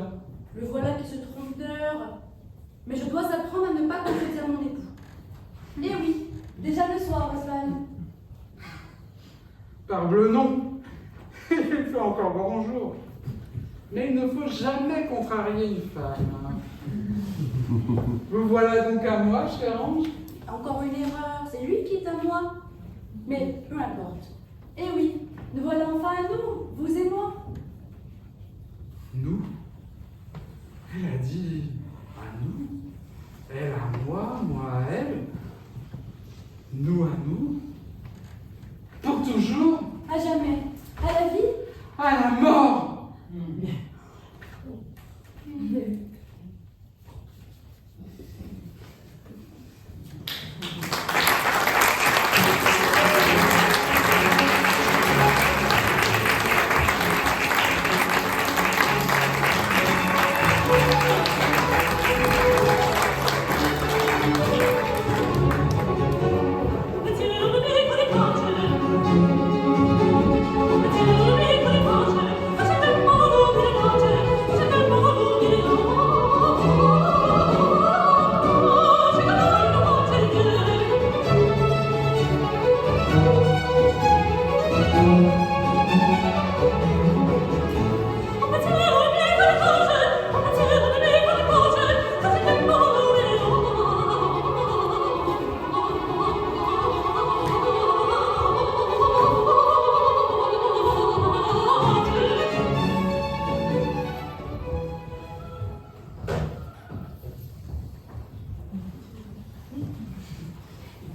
Speaker 4: Le voilà qui se trompe d'heure. Mais je dois apprendre à ne pas contredire mon époux. Eh oui, déjà le soir, Oswald.
Speaker 9: Parbleu non. Il fait encore grand jour. Mais il ne faut jamais contrarier une femme. Vous voilà donc à moi, cher ange.
Speaker 4: Encore une erreur, c'est lui qui est à moi. Mais peu importe. Eh oui, nous voilà enfin à nous, vous et moi.
Speaker 9: Nous? Elle a dit à nous. Elle à moi, moi à elle. Nous à nous. Pour toujours.
Speaker 4: À jamais. À la vie.
Speaker 9: À la mort.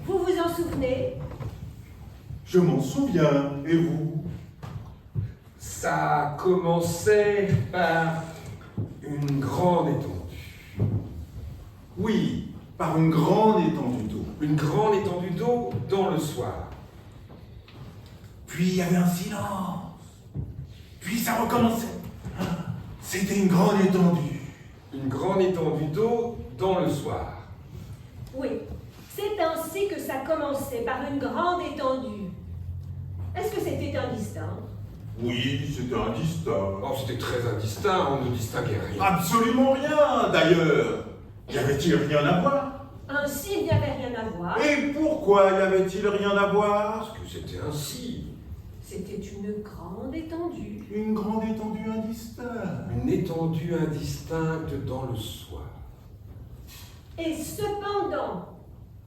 Speaker 7: Vous vous en souvenez?
Speaker 11: Je m'en souviens, et vous?
Speaker 8: Ça commençait par une grande étendue.
Speaker 11: Oui, par une grande étendue d'eau.
Speaker 8: Une grande étendue d'eau dans le soir.
Speaker 11: Puis il y avait un silence. Puis ça recommençait. C'était une grande étendue.
Speaker 8: Une grande étendue d'eau dans le soir.
Speaker 7: Oui, c'est ainsi que ça commençait, par une grande étendue. Est-ce que c'était indistinct?
Speaker 11: Oui, c'était indistinct.
Speaker 8: Oh, c'était très indistinct, on ne distinguait rien.
Speaker 11: Absolument rien, d'ailleurs. Y avait-il rien à voir?
Speaker 7: Ainsi, il n'y avait rien à voir.
Speaker 11: Et pourquoi y avait-il rien à voir?
Speaker 8: Parce que c'était ainsi.
Speaker 7: C'était une grande étendue.
Speaker 11: Une grande étendue indistincte.
Speaker 8: Une étendue indistincte dans le soir.
Speaker 7: Et cependant,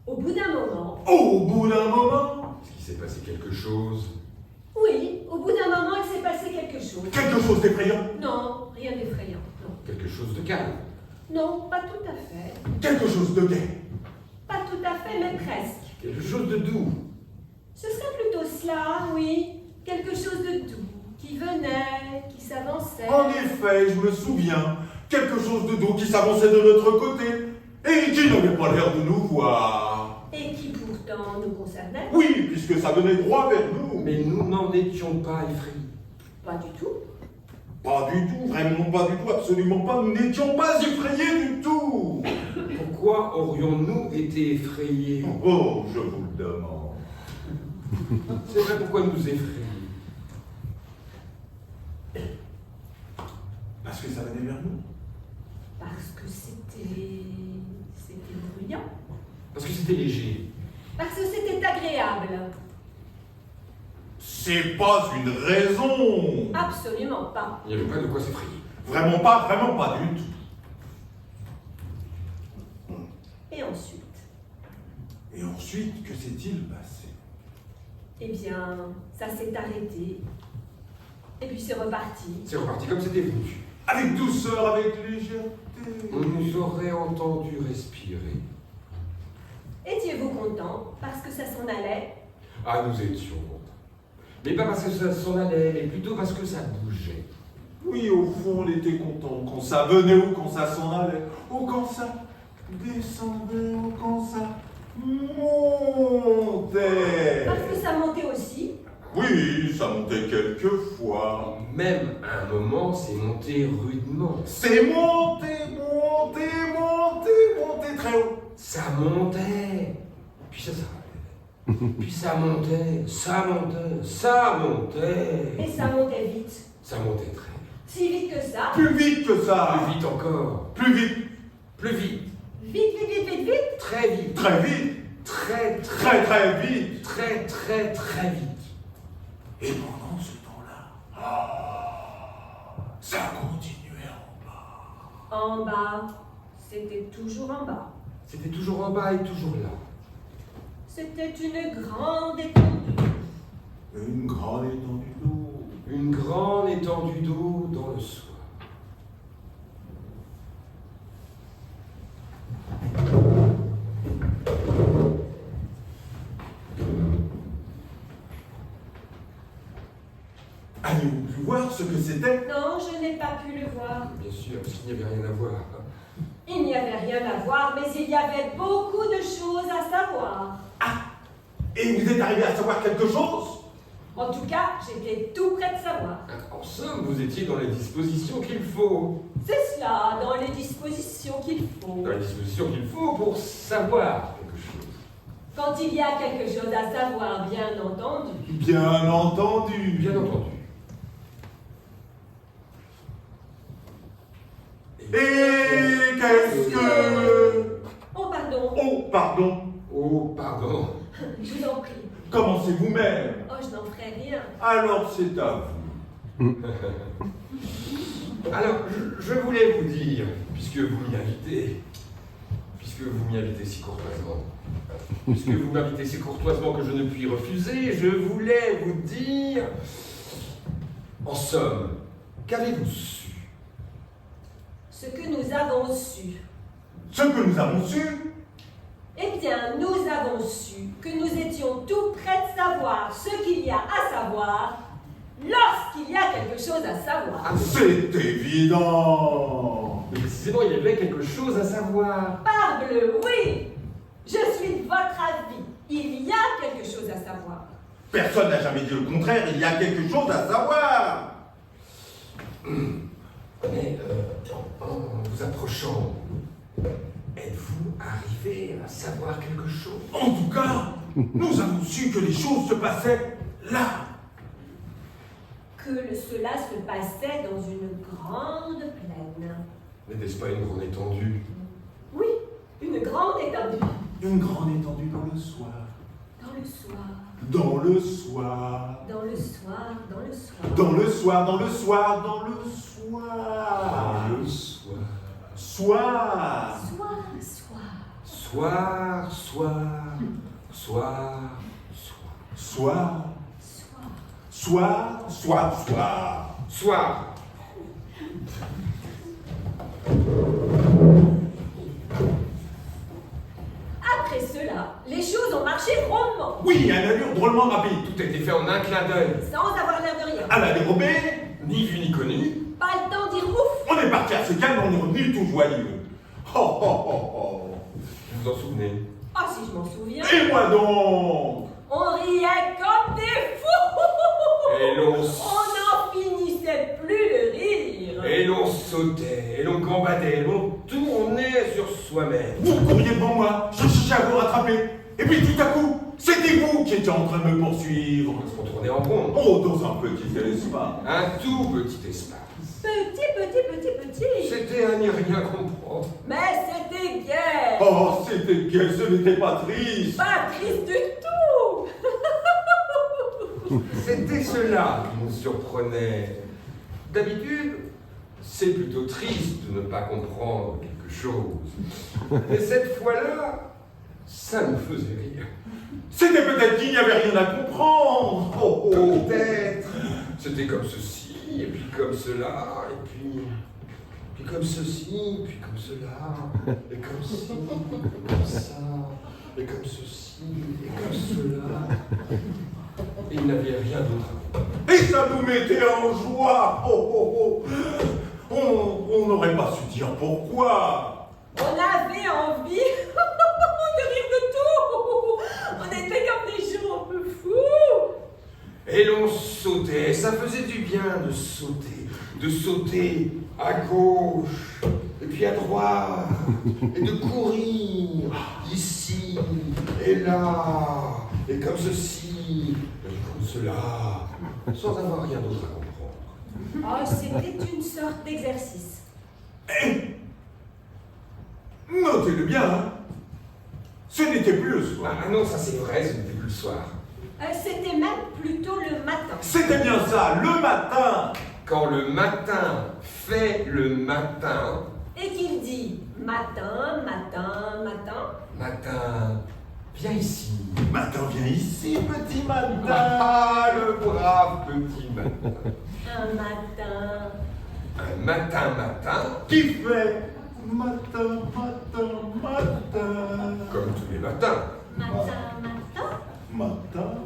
Speaker 7: au bout d'un moment...
Speaker 11: Au bout d'un moment?
Speaker 8: Est-ce qu'il s'est passé quelque chose?
Speaker 7: Oui, au bout d'un moment, il s'est passé quelque chose.
Speaker 11: Quelque chose d'effrayant?
Speaker 7: Non, rien d'effrayant, non.
Speaker 8: Quelque chose de calme?
Speaker 7: Non, pas tout à fait.
Speaker 11: Quelque chose de gai?
Speaker 7: Pas tout à fait, mais presque.
Speaker 8: Quelque chose de doux?
Speaker 7: Ce serait plutôt cela, oui. Quelque chose de doux, qui venait, qui s'avançait.
Speaker 11: En effet, je me souviens. Quelque chose de doux qui s'avançait de notre côté et qui n'avait pas l'air de nous voir.
Speaker 7: Et qui pourtant nous concernait.
Speaker 11: Oui, puisque ça venait droit vers nous.
Speaker 8: Mais nous n'en étions pas effrayés.
Speaker 7: Pas du tout.
Speaker 11: Pas du tout, vraiment pas du tout, absolument pas. Nous n'étions pas effrayés du tout.
Speaker 8: Pourquoi aurions-nous été effrayés?
Speaker 11: Oh, je vous le demande.
Speaker 8: C'est vrai, pourquoi nous effrayer?
Speaker 11: Parce que ça venait vers nous.
Speaker 7: Parce que c'était bruyant.
Speaker 8: Parce que c'était léger.
Speaker 7: Parce que c'était agréable.
Speaker 11: C'est pas une raison.
Speaker 7: Absolument pas.
Speaker 8: Il n'y avait pas de quoi s'effrayer.
Speaker 11: Vraiment pas du tout.
Speaker 7: Et ensuite?
Speaker 11: Et ensuite, que s'est-il passé?
Speaker 7: Eh bien, ça s'est arrêté. Et puis c'est reparti.
Speaker 8: C'est reparti comme c'était venu.
Speaker 11: Avec douceur, avec légèreté.
Speaker 8: On nous aurait entendu respirer.
Speaker 7: Étiez-vous content parce que ça s'en allait?
Speaker 8: Ah, nous étions contents. Mais pas parce que ça s'en allait, mais plutôt parce que ça bougeait.
Speaker 11: Oui, au fond, on était content quand ça venait ou quand ça s'en allait, ou quand ça descendait, ou quand ça montait.
Speaker 7: Parce que ça montait aussi.
Speaker 11: Oui, ça montait quelquefois.
Speaker 8: Même à un moment, c'est monté rudement.
Speaker 11: C'est monté très haut.
Speaker 8: Ça montait, puis ça s'arrêtait. Puis ça montait, ça montait, ça montait.
Speaker 7: Et ça montait vite.
Speaker 8: Ça montait très vite.
Speaker 7: Si vite que ça.
Speaker 11: Plus vite que ça.
Speaker 8: Plus vite encore.
Speaker 11: Plus vite.
Speaker 8: Plus vite.
Speaker 7: Vite.
Speaker 8: Très vite.
Speaker 11: Très vite.
Speaker 8: Très
Speaker 11: vite.
Speaker 8: Très vite.
Speaker 11: Et pendant ce temps-là, ça continuait en bas.
Speaker 7: En bas. C'était toujours en bas.
Speaker 8: C'était toujours en bas et toujours là.
Speaker 7: C'était une grande étendue.
Speaker 11: Une grande étendue d'eau.
Speaker 8: Une grande étendue d'eau dans le soir.
Speaker 11: Avez-vous pu voir ce que c'était?
Speaker 7: Non, je n'ai pas pu le voir.
Speaker 8: Bien sûr, parce qu'il n'y avait rien à voir.
Speaker 7: Il n'y avait rien à voir, mais il y avait beaucoup de choses à savoir.
Speaker 11: Et vous êtes arrivé à savoir quelque chose?
Speaker 7: En tout cas, j'étais tout près de savoir.
Speaker 8: En somme, vous étiez dans les dispositions qu'il faut.
Speaker 7: C'est cela, dans les dispositions qu'il faut.
Speaker 8: Dans les dispositions qu'il faut pour savoir quelque chose.
Speaker 7: Quand il y a quelque chose à savoir, bien entendu.
Speaker 11: Bien entendu.
Speaker 8: Bien entendu.
Speaker 11: Et qu'est-ce que...
Speaker 7: Oh, pardon.
Speaker 11: Oh, pardon.
Speaker 8: Oh, pardon.
Speaker 7: Je vous en prie.
Speaker 11: Commencez vous-même.
Speaker 7: Oh, je n'en ferai rien.
Speaker 11: Alors c'est à vous.
Speaker 8: Alors, je voulais vous dire, puisque vous m'y invitez si courtoisement, que je ne puis refuser, je voulais vous dire, en somme, qu'avez-vous su?
Speaker 7: Ce que nous avons su.
Speaker 11: Ce que nous avons su?
Speaker 7: Eh bien, nous avons su que nous étions tout près de savoir ce qu'il y a à savoir lorsqu'il y a quelque chose à savoir.
Speaker 11: C'est évident.
Speaker 8: Mais précisément, il y avait quelque chose à savoir.
Speaker 7: Parbleu, oui. Je suis de votre avis. Il y a quelque chose à savoir.
Speaker 11: Personne n'a jamais dit le contraire, il y a quelque chose à savoir.
Speaker 8: Mais en vous approchant, êtes-vous arrivé à savoir quelque chose?
Speaker 11: En tout cas, nous avons su que les choses se passaient là.
Speaker 7: Que cela se passait dans une grande plaine.
Speaker 8: N'était-ce pas une grande étendue?
Speaker 7: Oui, une grande étendue.
Speaker 11: Une grande étendue dans le soir.
Speaker 7: Dans le soir.
Speaker 11: Dans le soir.
Speaker 7: Dans le soir. Dans le soir.
Speaker 11: Dans le soir, dans le soir, dans le soir.
Speaker 8: Dans le soir.
Speaker 11: Soir.
Speaker 8: Soir, soir. Soir, soir.
Speaker 11: Soir. Soir.
Speaker 8: Soir.
Speaker 7: Après cela, les choses ont marché rondement.
Speaker 11: Oui, à une allure drôlement rapide.
Speaker 8: Tout a été fait en un clin d'œil.
Speaker 7: Sans avoir l'air de rien.
Speaker 11: À la dérobée,
Speaker 8: Ni vu ni connu.
Speaker 7: Pas le temps d'y ouf.
Speaker 11: on est parti assez calme, on est revenu tout joyeux. Oh, oh, oh, oh.
Speaker 8: Vous vous en souvenez?
Speaker 7: Ah, si je m'en souviens.
Speaker 11: Et moi donc?
Speaker 7: On riait comme des fous.
Speaker 8: Et l'on
Speaker 7: On n'en finit
Speaker 8: Et l'on sautait, et l'on gambadait, et l'on tournait sur soi-même.
Speaker 11: Vous couriez devant moi, je cherchais à vous rattraper. Et puis tout à coup, c'était vous qui étiez en train de me poursuivre.
Speaker 8: Parce qu'on tournait en rond.
Speaker 11: Oh, dans un petit espace.
Speaker 8: Un tout petit espace.
Speaker 7: Petit.
Speaker 8: C'était à n'y rien comprendre.
Speaker 7: Mais c'était gai.
Speaker 11: Oh, c'était gai, ce n'était pas triste.
Speaker 7: Pas triste du tout.
Speaker 8: C'était cela qui nous surprenait. D'habitude, c'est plutôt triste de ne pas comprendre quelque chose. Mais cette fois-là, ça nous faisait rire.
Speaker 11: C'était peut-être qu'il n'y avait rien à comprendre. Oh, oh.
Speaker 8: Peut-être. C'était comme ceci, et puis comme cela, et puis comme ceci, puis comme cela, et comme ci, et comme ça, et comme ceci, et comme cela. Et il n'avait rien d'autre.
Speaker 11: Et ça nous mettait en joie. Oh, oh, oh. On n'aurait pas su dire pourquoi.
Speaker 7: On avait envie de rire de tout. On était comme des gens un peu fous.
Speaker 8: Et l'on sautait, ça faisait du bien de sauter à gauche, et puis à droite, et de courir ici et là, et comme ceci, et comme cela, sans avoir rien d'autre à comprendre.
Speaker 7: Oh, c'était une sorte d'exercice.
Speaker 11: Notez-le bien, hein. Ce n'était plus le soir.
Speaker 8: Ah non, ça c'est vrai, ce n'était plus le soir.
Speaker 7: C'était même plutôt le matin.
Speaker 11: C'était bien ça, le matin.
Speaker 8: Quand le matin fait le matin,
Speaker 7: Et qu'il dit matin.
Speaker 8: matin, viens ici.
Speaker 11: Matin, viens ici, petit matin.
Speaker 8: Ah, le brave petit matin.
Speaker 7: Un matin.
Speaker 8: Un matin,
Speaker 11: Qui fait matin.
Speaker 8: comme tous les matins.
Speaker 11: Matin.
Speaker 8: Matin,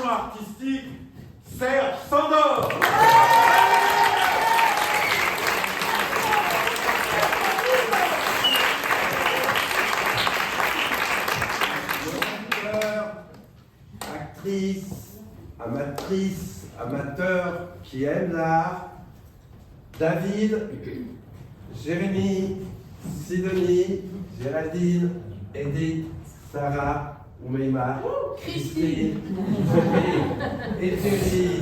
Speaker 11: artistique, Serge Sandor.
Speaker 12: Actrice, amatrice, amateur qui aime l'art, David, Jérémy, Sidonie, Géraldine, Edith, Sarah, Oumeima, Christine, et Thierry.